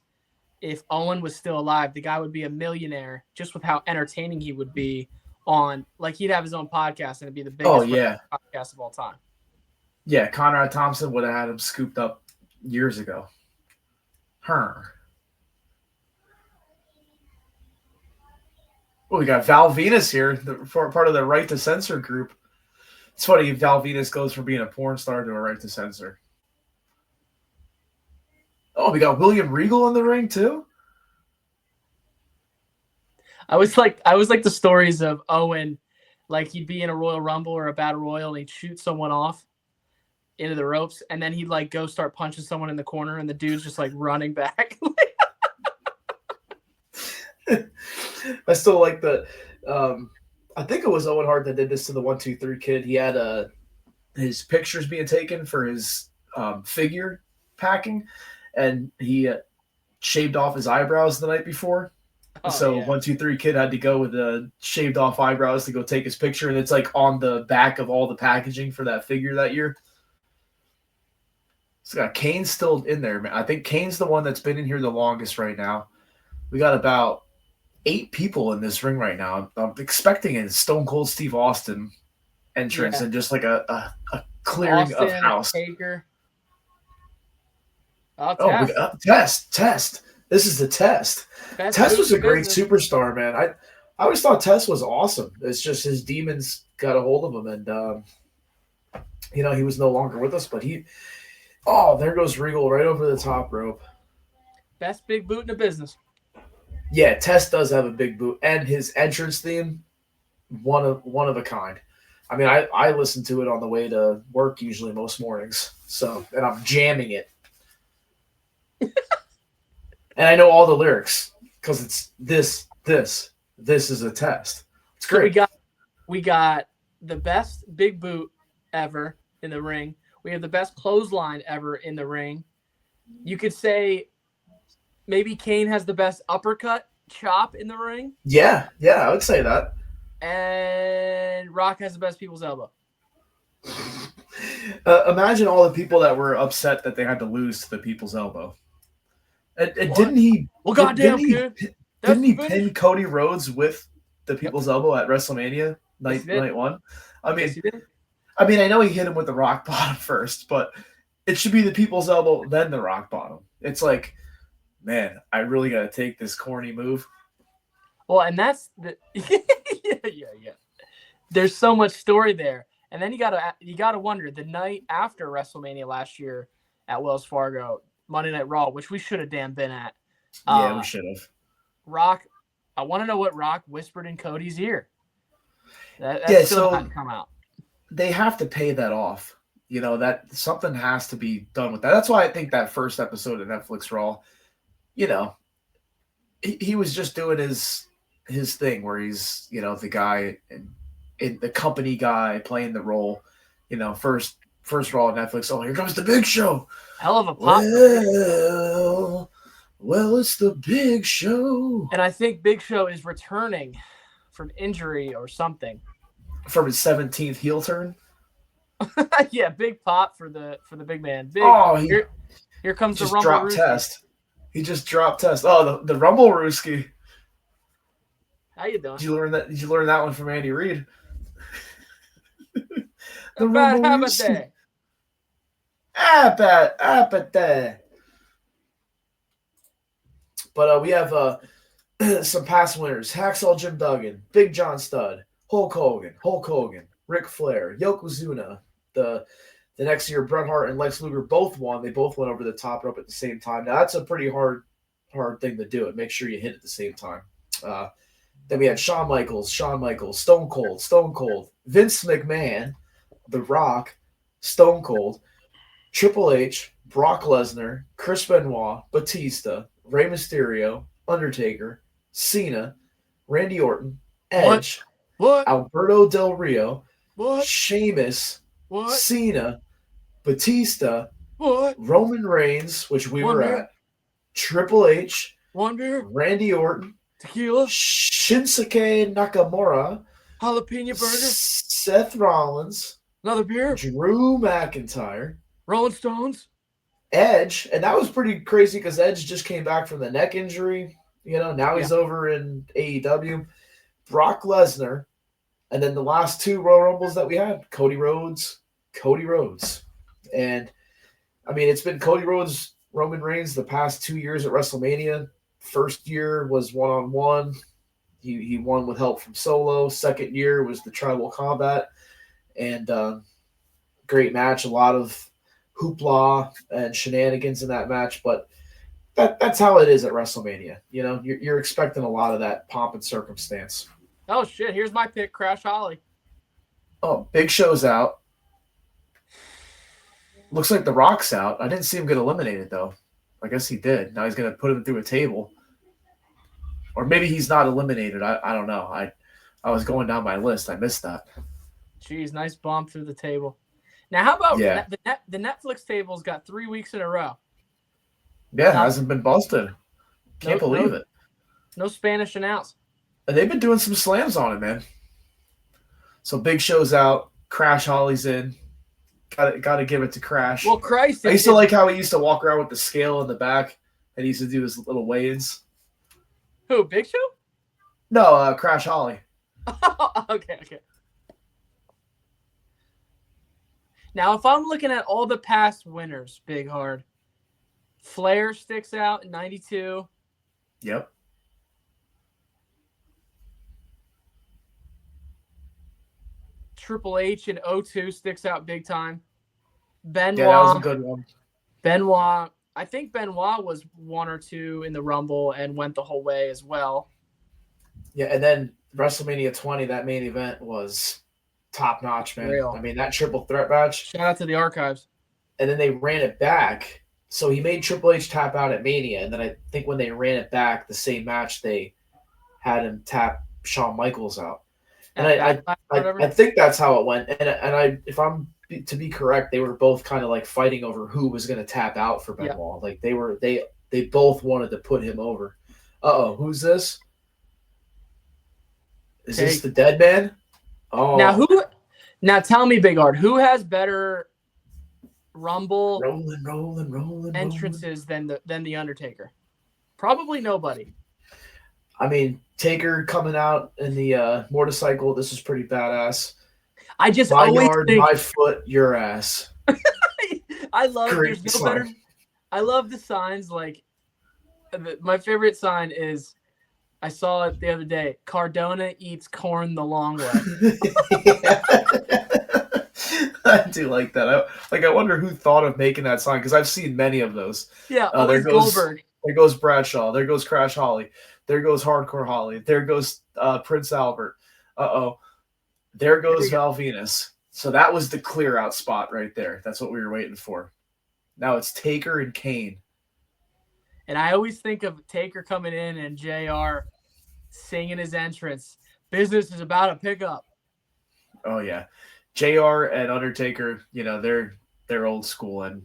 if Owen was still alive, the guy would be a millionaire just with how entertaining he would be on, like he'd have his own podcast and it'd be the biggest podcast of all time. Yeah, Conrad Thompson would have had him scooped up years ago. Well, we got Val Venus here, part of the Right to Censor group. It's funny, Val Venus goes from being a porn star to a Right to Censor. Oh, we got William Regal in the ring too. I was like the stories of Owen, like he'd be in a Royal Rumble or a Battle Royal and he'd shoot someone off into the ropes, and then he'd like go start punching someone in the corner, and the dude's just like running back. I still like the. I think it was Owen Hart that did this to the 1-2-3 kid. He had his pictures being taken for his figure packing, and he shaved off his eyebrows the night before. So 1-2-3 kid had to go with the shaved off eyebrows to go take his picture, and it's like on the back of all the packaging for that figure that year. So got Kane's still in there, man. I think Kane's the one that's been in here the longest right now. We got about 8 people in this ring right now. I'm expecting a Stone Cold Steve Austin entrance and just like a clearing Austin, of house. Taker. We got Test. This is the Test. Test was a great superstar, man. I always thought Test was awesome. It's just his demons got a hold of him, and he was no longer with us. But there goes Regal right over the top rope. Best big boot in the business. Yeah, Test does have a big boot, and his entrance theme, one of a kind. I mean, I listen to it on the way to work usually most mornings. So, and I'm jamming it, and I know all the lyrics because it's this is a test. It's So great. we got the best big boot ever in the ring. We have the best clothesline ever in the ring. You could say maybe Kane has the best uppercut chop in the ring. Yeah, I would say that. And Rock has the best people's elbow. Imagine all the people that were upset that they had to lose to the People's Elbow. And didn't he? Well, goddamn, kid. Didn't he pin Cody Rhodes with the People's Elbow at WrestleMania night one? I mean, I know he hit him with the rock bottom first, but it should be the People's Elbow then the rock bottom. It's like, man, I really got to take this corny move. Well, and that's the yeah. There's so much story there. And then you gotta wonder, the night after WrestleMania last year at Wells Fargo, Monday Night Raw, which we should have damn been at. Yeah, we should have. Rock, I want to know what Rock whispered in Cody's ear. That's still not come out. They have to pay that off. You know, that something has to be done with that. That's why I think that first episode of Netflix Raw, you know, he was just doing his thing where he's, you know, the guy in the company guy playing the role, you know, first Raw on Netflix. Oh, here comes the Big Show. Hell of a pop. Well, it's the Big Show. And I think Big Show is returning from injury or something. From his 17th heel turn. Yeah, big pop for the big man. Here comes the Rumble drop test. He just dropped Test. Oh, the Rumble Rooski. How you doing? Did you learn that one from Andy Reid? The Rumble Rooski. But we have some past winners: Hacksaw Jim Duggan, Big John Studd, Hulk Hogan, Ric Flair, Yokozuna. The next year, Bret Hart and Lex Luger both won. They both went over the top rope at the same time. Now that's a pretty hard thing to do. And make sure you hit at the same time. Then we had Shawn Michaels, Stone Cold, Vince McMahon, The Rock, Stone Cold, Triple H, Brock Lesnar, Chris Benoit, Batista, Rey Mysterio, Undertaker, Cena, Randy Orton, Edge, what? Alberto Del Rio, what? Sheamus, what? Cena, Batista, what? Roman Reigns, which we were at, Triple H, one beer, Randy Orton, tequila, Shinsuke Nakamura, jalapeno burger, Seth Rollins, another beer, Drew McIntyre, Rolling Stones, Edge, and that was pretty crazy because Edge just came back from the neck injury. You know, now he's over in AEW. Brock Lesnar, and then the last two Royal Rumbles that we had, Cody Rhodes. And, I mean, it's been Cody Rhodes, Roman Reigns the past 2 years at WrestleMania. First year was one-on-one. He won with help from Solo. Second year was the Tribal Combat. And great match. A lot of hoopla and shenanigans in that match. But that's how it is at WrestleMania. You know, you're expecting a lot of that pomp and circumstance. Oh, shit. Here's my pick, Crash Holly. Oh, Big Show's out. Looks like The Rock's out. I didn't see him get eliminated, though. I guess he did. Now he's going to put him through a table. Or maybe he's not eliminated. I don't know. I was going down my list. I missed that. Jeez, nice bomb through the table. Now, how about the Netflix table's got 3 weeks in a row? Yeah, it hasn't been busted. Can't believe it. No Spanish announce. And they've been doing some slams on it, man. So Big Show's out. Crash Holly's in. Got to give it to Crash. Well, Christ. I used to like how he used to walk around with the scale in the back and he used to do his little weigh-ins. Who, Big Show? No, Crash Holly. Okay. Now, if I'm looking at all the past winners, Big Hard, Flair sticks out in 92. Yep. Triple H in 02 sticks out big time. Benoit. Yeah, that was a good one. Benoit I think Benoit was 1 or 2 in the Rumble and went the whole way as well. Yeah, and then WrestleMania 20, that main event was top notch, man. Real. I mean, that triple threat match. Shout out to the archives. And then they ran it back. So he made Triple H tap out at Mania, and then I think when they ran it back, the same match they had him tap Shawn Michaels out. And I think that's how it went. And if I'm to be correct, they were both kind of like fighting over who was going to tap out for Benoit. Like they both wanted to put him over. Who's this? Is this the dead man? Oh, now tell me, Big Art, who has better Rumble rolling entrances than the Undertaker? Probably nobody. I mean, Taker coming out in the motorcycle. This is pretty badass. I just my always yard, think, my foot, your ass. I love. Great there's no better. I love the signs. Like my favorite sign is. I saw it the other day. Cardona eats corn the long way. I do like that. I wonder who thought of making that sign because I've seen many of those. Yeah, there goes Goldberg. There goes Bradshaw. There goes Crash Holly. There goes Hardcore Holly. There goes Prince Albert. There goes Val Venus. So that was the clear out spot right there. That's what we were waiting for. Now it's Taker and Kane. And I always think of Taker coming in and JR singing his entrance. Business is about to pick up. Oh yeah, JR and Undertaker. You know they're old school, and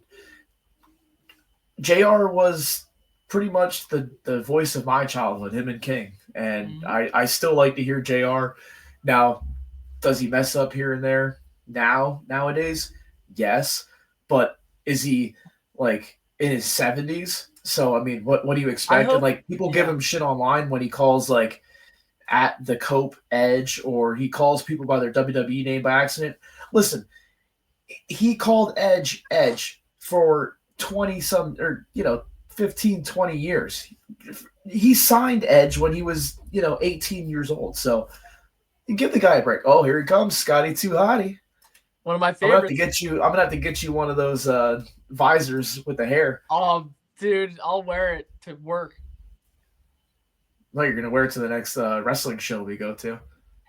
JR was pretty much the voice of my childhood. Him and King, and I still like to hear JR. Now, does he mess up here and there nowadays? Yes, but is he like in his 70s? So, I mean, what do you expect? Like, people give him shit online when he calls, like, at the Cope Edge, or he calls people by their WWE name by accident. Listen, he called Edge for 20-some, or, 15, 20 years. He signed Edge when he was, 18 years old. So, give the guy a break. Oh, here he comes, Scotty Too Hottie. One of my favorites. I'm gonna have to get you one of those visors with the hair. Oh, dude, I'll wear it to work. No, you're gonna wear it to the next wrestling show we go to.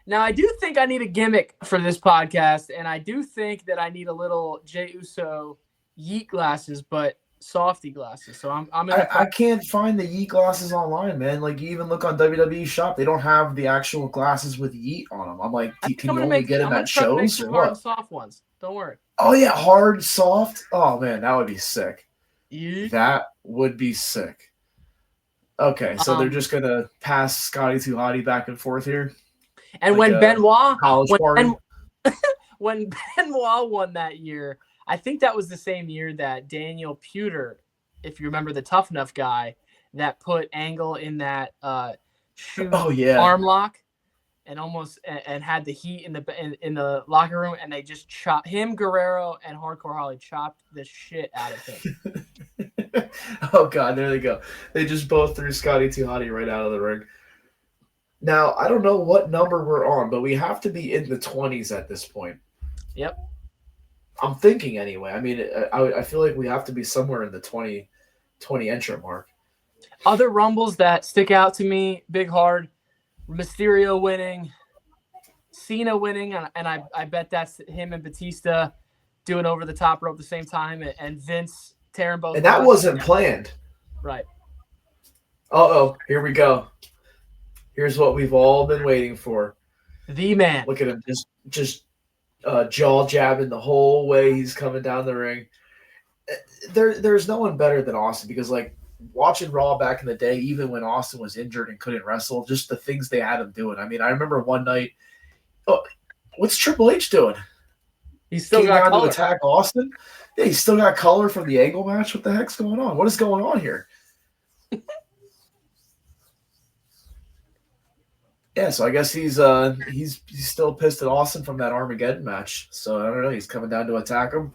Now, I do think I need a gimmick for this podcast, and I do think that I need a little Jey Uso Yeet glasses, but softy glasses. So I can't find the Yeet glasses online, man. Like, you even look on WWE shop, they don't have the actual glasses with Yeet on them. I'm like, can you only get them at shows or hard what? And soft ones. Don't worry. Oh yeah, hard, soft. Oh man, that would be sick. Yeet. That would be sick. Okay, so they're just gonna pass Scotty Too Hottie back and forth here. And like when Benoit when Benoit won that year, I think that was the same year that Daniel Puder, if you remember the Tough Enough guy, that put Angle in that arm lock and had the heat in the locker room, and they just chopped him, Guerrero, and Hardcore Holly chopped the shit out of him. Oh God, there they go. They just both threw Scotty Too Hottie right out of the ring. Now, I don't know what number we're on, but we have to be in the 20s at this point. Yep. I'm thinking anyway. I mean, I feel like we have to be somewhere in the 20 entrant mark. Other Rumbles that stick out to me, Big Hard, Mysterio winning, Cena winning, and I bet that's him and Batista doing over the top rope at the same time, and Vince tearing both. And that wasn't planned. Right. Here we go. Here's what we've all been waiting for. The man. Look at him, just jaw jabbing the whole way he's coming down the ring. There's no one better than Austin, because like watching Raw back in the day, even when Austin was injured and couldn't wrestle, just the things they had him doing. I mean, I remember one night, what's Triple H doing? He's still got color to attack Austin. Yeah, he's still got color from the Angle match. What the heck's going on? What is going on here? Yeah, so I guess he's still pissed at Austin from that Armageddon match. So I don't know. He's coming down to attack him.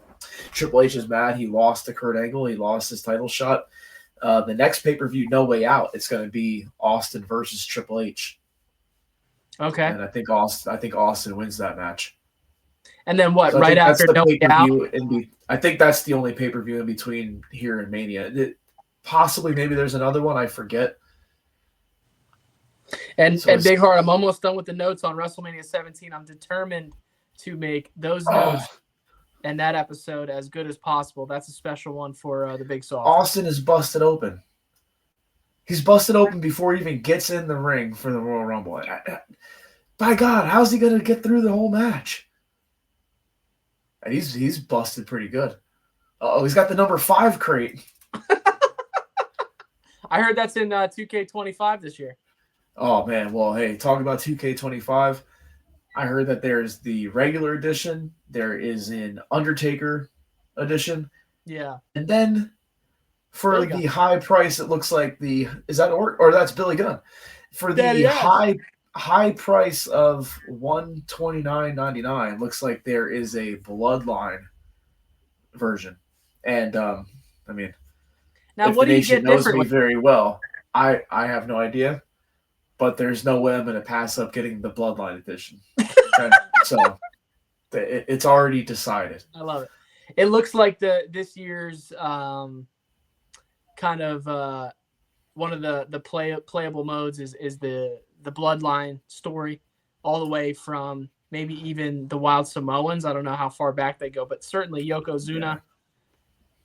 Triple H is mad. He lost to Kurt Angle. He lost his title shot. The next pay-per-view, No Way Out, it's going to be Austin versus Triple H. Okay. And I think Austin wins that match. And then what? So Right after that's No the Way Out? pay-per-view. I think that's the only pay-per-view in between here and Mania. Possibly, maybe there's another one. I forget. And Big Heart, I'm almost done with the notes on WrestleMania 17. I'm determined to make those notes and that episode as good as possible. That's a special one for the Big Soft. Austin is busted open. He's busted open before he even gets in the ring for the Royal Rumble. By God, how's he going to get through the whole match? And he's busted pretty good. Oh, he's got the number 5 crate. I heard that's in 2K25 this year. Oh, man. Well, hey, talking about 2K25, I heard that there's the regular edition. There is an Undertaker edition. Yeah. And then for the high price, it looks like is that or that's Billy Gunn. For the high price of $129.99, looks like there is a Bloodline version. And I mean, now if what the do you nation get knows differently? me very well, I have no idea. But there's no way I'm going to pass up getting the Bloodline edition. Okay? So it's already decided. I love it. It looks like this year's kind of one of the playable modes is the Bloodline story, all the way from maybe even the Wild Samoans. I don't know how far back they go, but certainly Yokozuna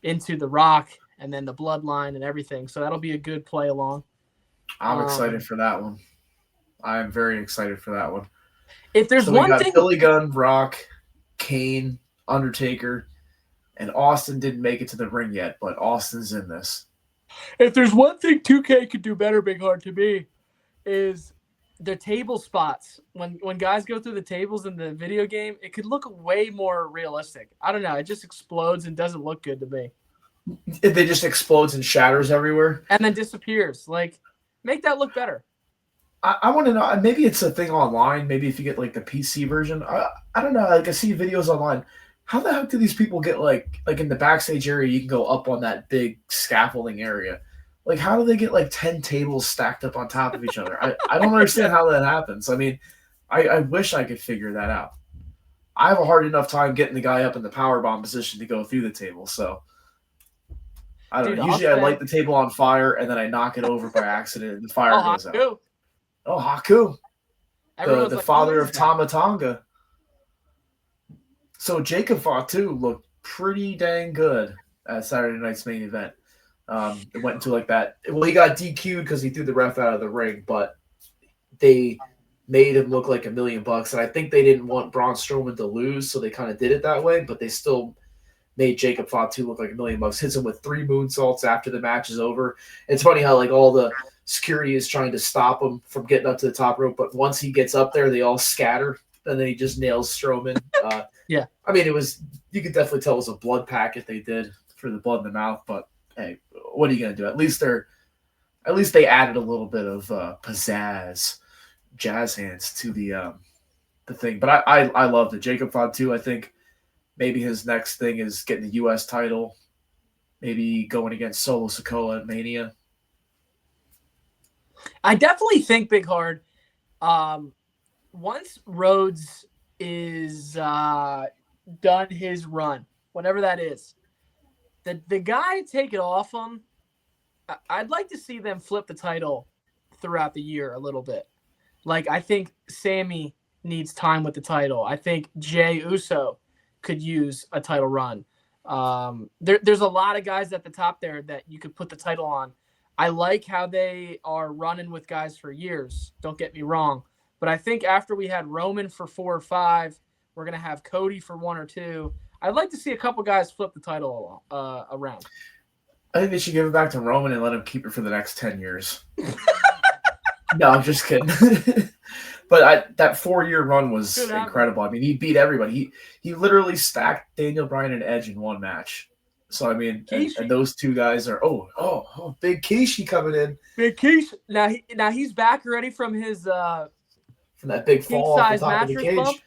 into The Rock, and then the Bloodline and everything. So that'll be a good play along. I'm excited for that one. I am very excited for that one. If there's one thing, Billy Gunn, Rock, Kane, Undertaker, and Austin didn't make it to the ring yet, but Austin's in this. If there's one thing 2K could do better, Big Hard, to me, is the table spots. When guys go through the tables in the video game, it could look way more realistic. I don't know. It just explodes and doesn't look good to me. It just explodes and shatters everywhere. And then disappears. Like, make that look better. I want to know, maybe it's a thing online. Maybe if you get like the PC version, I don't know. Like I see videos online. How the heck do these people get like in the backstage area? You can go up on that big scaffolding area. Like how do they get like 10 tables stacked up on top of each other? I don't understand how that happens. I mean, I wish I could figure that out. I have a hard enough time getting the guy up in the powerbomb position to go through the table. So I don't know. Usually I light the table on fire and then I knock it over by accident and the fire goes out. Oh, Haku, the father of Tama Tonga. So Jacob Fatu looked pretty dang good at Saturday night's main event. It went into like that. Well, he got DQ'd because he threw the ref out of the ring, but they made him look like $1 million. And I think they didn't want Braun Strowman to lose, so they kind of did it that way. But they still made Jacob Fatu look like $1 million. Hits him with 3 moonsaults after the match is over. It's funny how like all the security is trying to stop him from getting up to the top rope, but once he gets up there, they all scatter, and then he just nails Strowman. Yeah. I mean, you could definitely tell it was a blood packet they did for the blood in the mouth, but hey, what are you going to do? At least they added a little bit of jazz hands to the thing. But I love the Jacob Fatu. I think maybe his next thing is getting the U.S. title, maybe going against Solo Sikoa at Mania. I definitely think, Big Hard, once Rhodes is done his run, whatever that is, the guy to take it off him, I'd like to see them flip the title throughout the year a little bit. Like, I think Sammy needs time with the title. I think Jey Uso could use a title run. There's a lot of guys at the top there that you could put the title on. I like how they are running with guys for years. Don't get me wrong. But I think after we had Roman for 4 or 5, we're going to have Cody for 1 or 2. I'd like to see a couple guys flip the title around. I think they should give it back to Roman and let him keep it for the next 10 years. No, I'm just kidding. But that 4-year run was incredible. I mean, he beat everybody. He literally stacked Daniel Bryan and Edge in one match. So, I mean, and those two guys are, Big Kishi coming in. Big Kishi. Now he's back already from his from that big fall off the top of the cage. Bump?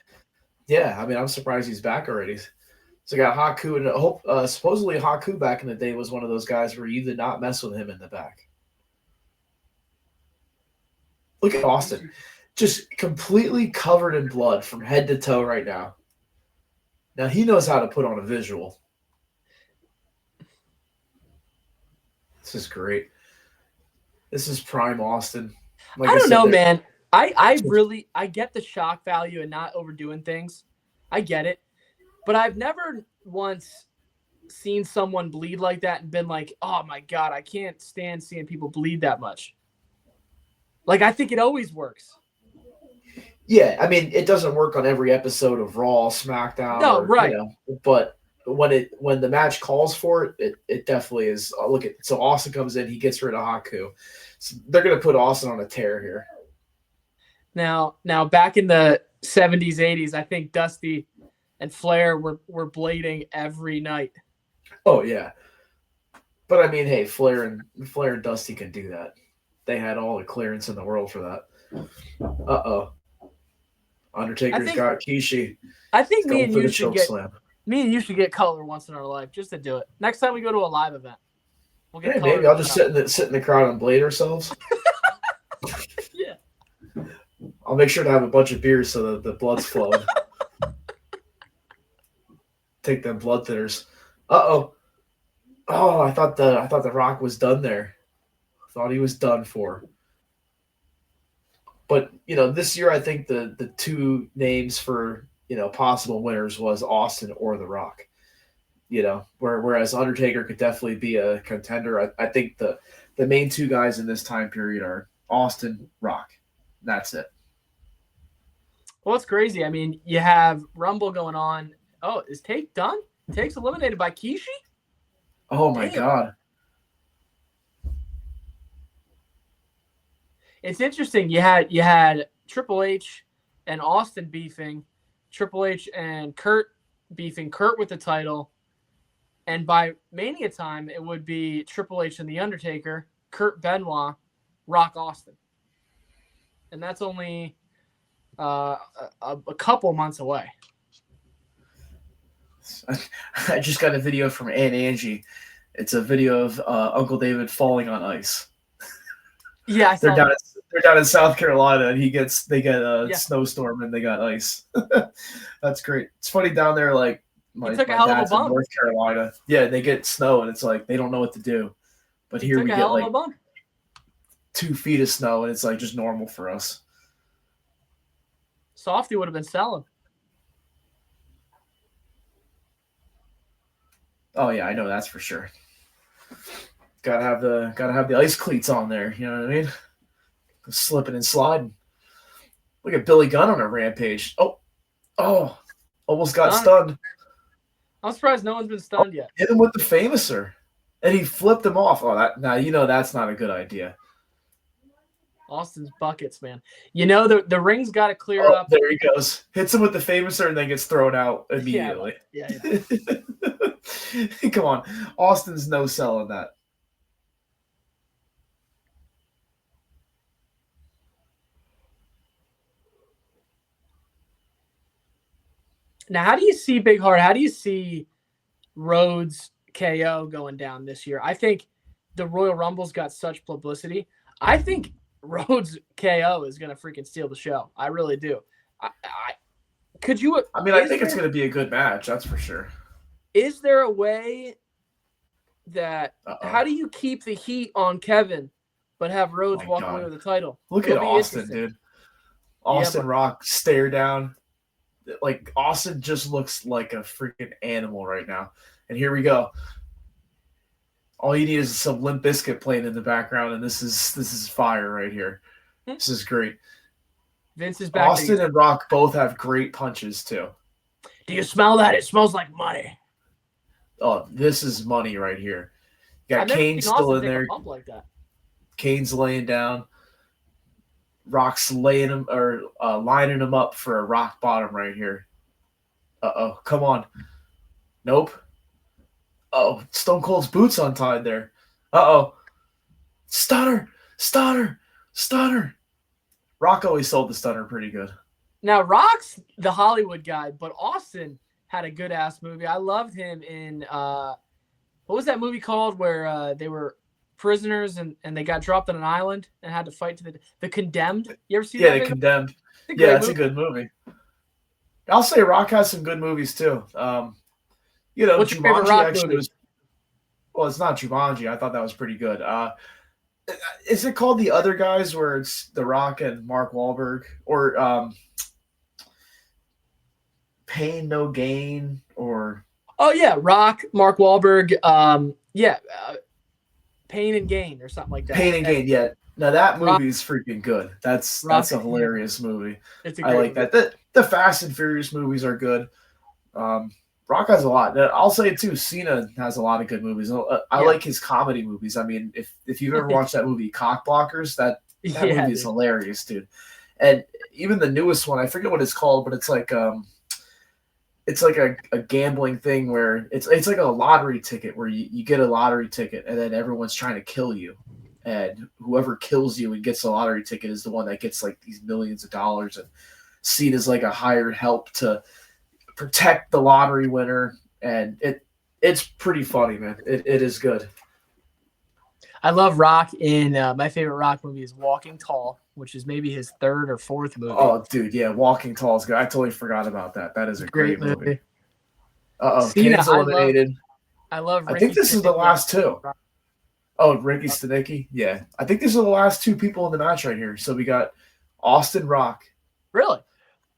Yeah, I mean, I'm surprised he's back already. So, got Haku, and supposedly Haku back in the day was one of those guys where you did not mess with him in the back. Look at Austin. Just completely covered in blood from head to toe right now. Now he knows how to put on a visual. This is great. This is prime Austin. Like I don't know, man. I get the shock value and not overdoing things. I get it. But I've never once seen someone bleed like that and been like, oh my God, I can't stand seeing people bleed that much. Like, I think it always works. Yeah, I mean, it doesn't work on every episode of Raw, SmackDown. No, right. But when the match calls for it, it definitely is. So Austin comes in, he gets rid of Haku. So they're going to put Austin on a tear here. Now, back in the 70s, 80s, I think Dusty and Flair were blading every night. Oh, yeah. But, I mean, hey, Flair and Dusty can do that. They had all the clearance in the world for that. Uh-oh. Undertaker's got Kishi. I think me and you should get color once in our life just to do it. Next time we go to a live event, we'll get color. Maybe I'll just sit in the crowd and blade ourselves. Yeah. I'll make sure to have a bunch of beers so that the blood's flowing. Take them blood thinners. Uh-oh. Oh, I thought the Rock was done there. I thought he was done for. But, this year I think the two names for, possible winners was Austin or The Rock. Whereas Undertaker could definitely be a contender. I think the main two guys in this time period are Austin, Rock. That's it. Well, it's crazy. I mean, you have Rumble going on. Oh, is Take done? Take's eliminated by Kishi? Oh, my God. It's interesting. You had Triple H and Austin beefing, Triple H and Kurt beefing, Kurt with the title, and by Mania time it would be Triple H and The Undertaker, Kurt Benoit, Rock Austin, and that's only a couple months away. I just got a video from Aunt Angie. It's a video of Uncle David falling on ice. Yeah, they're down in South Carolina, and they get a snowstorm and they got ice. That's great. It's funny down there, like my dad's in North Carolina. Yeah, they get snow, and it's like they don't know what to do. But here we get like 2 feet of snow, and it's like just normal for us. Softy would have been selling. Oh yeah, I know that's for sure. Gotta have the ice cleats on there. You know what I mean? Slipping and sliding. Look at Billy Gunn on a rampage. Oh, almost got stunned. I'm surprised no one's been stunned yet. Hit him with the Famouser, and he flipped him off. Oh, that's not a good idea. Austin's buckets, man. The ring's got to clear up. There he goes. Hits him with the Famouser and then gets thrown out immediately. Yeah. Come on. Austin's no selling that. Now, how do you see Big Hard? How do you see Rhodes KO going down this year? I think the Royal Rumble's got such publicity. I think Rhodes KO is going to freaking steal the show. I really do. I think it's going to be a good match. That's for sure. Is there a way that how do you keep the heat on Kevin, but have Rhodes walk away with the title? Look at Austin, dude. Austin Rock stare down. Like Austin just looks like a freaking animal right now. And here we go. All you need is some Limp Bizkit playing in the background, and this is fire right here. This is great. Vince is back. Austin and Rock both have great punches too. Do you smell that? It smells like money. Oh, this is money right here. You got Kane still in there. Like that. Kane's laying down. Rock's laying him or lining him up for a rock bottom right here. Come on. Nope. Oh, Stone Cold's boots untied there. Stunner. Rock always sold the stunner pretty good. Now, Rock's the Hollywood guy, but Austin had a good-ass movie. I loved him in what was that movie called where they were prisoners and they got dropped on an island and had to fight to the Condemned. You ever see that? Yeah, The Condemned. Yeah, it's a good movie. I'll say Rock has some good movies too. What's your favorite Jumanji Rock actually movie? was. Well, it's not Jumanji. I thought that was pretty good. Is it called The Other Guys, where it's The Rock and Mark Wahlberg, or Pain No Gain, or? Oh yeah, Rock, Mark Wahlberg. Pain and Gain or something like that. Pain and Gain. Yeah. Now that Rock, movie is freaking good. That's Rock, a hilarious movie. It's a I great like movie. that. The Fast and Furious movies are good. Rock has a lot. I'll say it too. Cena has a lot of good movies. I like his comedy movies. I mean, if you've ever watched that movie Cock Blockers, that movie is hilarious, dude. And even the newest one, I forget what it's called, but it's like a gambling thing where it's like a lottery ticket where you get a lottery ticket and then everyone's trying to kill you. And whoever kills you and gets the lottery ticket is the one that gets like these millions of dollars, and seen as like a hired help to protect the lottery winner. And it's pretty funny, man. It is good. I love Rock. My favorite Rock movie is Walking Tall, which is maybe his third or fourth movie. Oh, dude, yeah, Walking Tall is good. I totally forgot about that. That is a great movie. Kane's eliminated. I love Ricky. I think this is the last two. Oh, Ricky Stenicki? Yeah. I think these are the last two people in the match right here. So we got Austin Rock. Really?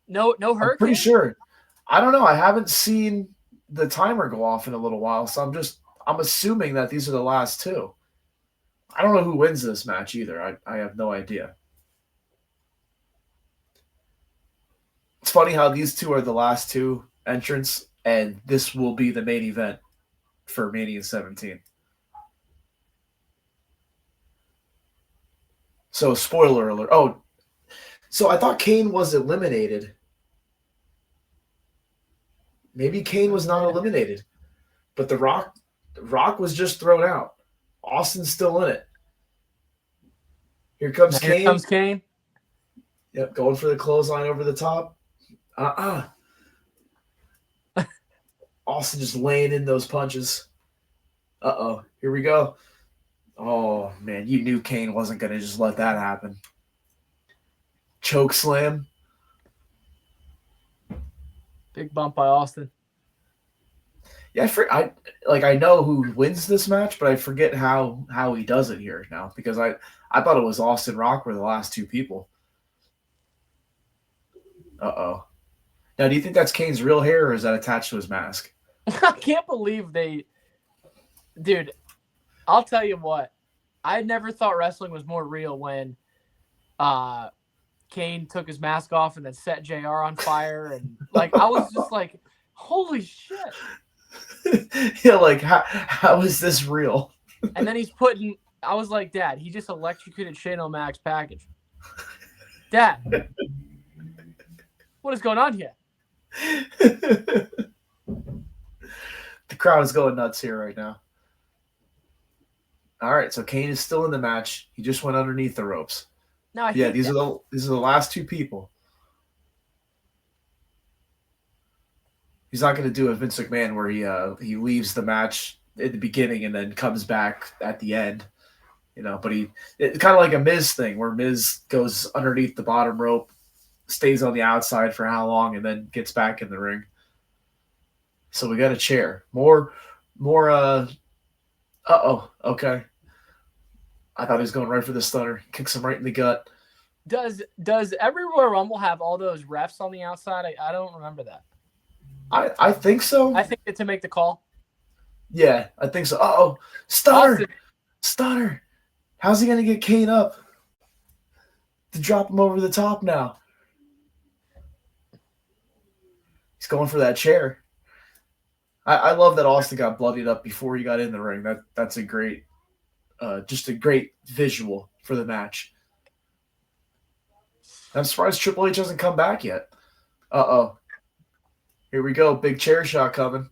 No Hurricane? I'm pretty sure. I don't know. I haven't seen the timer go off in a little while, so I'm assuming that these are the last two. I don't know who wins this match either. I have no idea. It's funny how these two are the last two entrants, and this will be the main event for Mania 17. So, spoiler alert. Oh, so I thought Kane was eliminated. Maybe Kane was not eliminated, but the Rock was just thrown out. Austin's still in it. Here comes Kane. Here comes Kane. Yep, going for the clothesline over the top. Austin just laying in those punches. Here we go. Oh, man, you knew Kane wasn't going to just let that happen. Choke slam. Big bump by Austin. Yeah, I know who wins this match, but I forget how he does it here now, because I thought it was Austin Rock were the last two people. Now, do you think that's Kane's real hair, or is that attached to his mask? I can't believe Dude, I'll tell you what. I never thought wrestling was more real when Kane took his mask off and then set JR on fire. And, I was just like, holy shit. Yeah, how is this real? And then I was like, Dad, he just electrocuted Shane O'Mac's package. Dad, what is going on here? The crowd is going nuts here right now. All right, so Kane is still in the match. He just went underneath the ropes. No, these are the last two people. He's not going to do a Vince McMahon where he leaves the match at the beginning and then comes back at the end, But it's kind of like a Miz thing where Miz goes underneath the bottom rope, stays on the outside for how long, and then gets back in the ring. So we got a chair. More. Okay. I thought he was going right for the stunner. Kicks him right in the gut. Does every Royal Rumble have all those refs on the outside? I don't remember that. I think so. I think it's to make the call. Yeah, I think so. Stunner. Stunner. How's he going to get Kane up? To drop him over the top now. He's going for that chair. I love that Austin got bloodied up before he got in the ring. That's a great, just a great visual for the match. I'm surprised Triple H hasn't come back yet. Here we go. Big chair shot coming.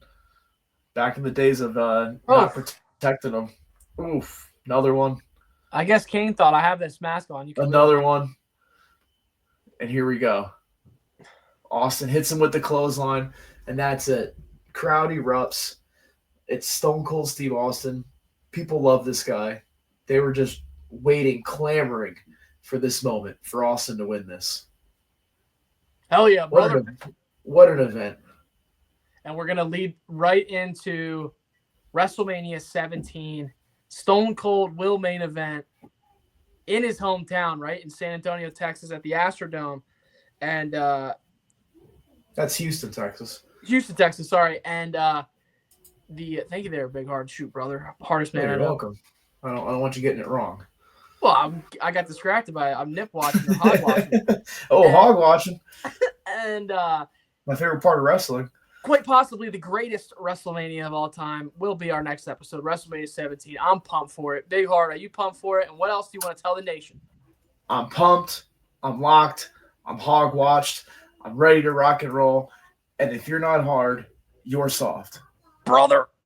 Back in the days of not protecting him. Oof. Another one. I guess Kane thought, I have this mask on. Another one. And here we go. Austin hits him with the clothesline, and that's it. Crowd erupts. It's Stone Cold Steve Austin. People love this guy. They were just waiting, clamoring for this moment, for Austin to win this. Hell yeah, brother. What an event. And we're going to lead right into WrestleMania 17. Stone Cold will main event in his hometown, right? In San Antonio, Texas at the Astrodome. And that's Houston, Texas. Houston, Texas, sorry. And thank you there, Big Hard. Shoot, brother. Hardest man. You're welcome. I don't want you getting it wrong. Well, I got distracted by it. I'm nip watching or hog watching. Hog watching. And my favorite part of wrestling. Quite possibly the greatest WrestleMania of all time will be our next episode, WrestleMania 17. I'm pumped for it. Big Hard, are you pumped for it? And what else do you want to tell the nation? I'm pumped. I'm locked. I'm hog watched. I'm ready to rock and roll. And if you're not hard, you're soft. Brother.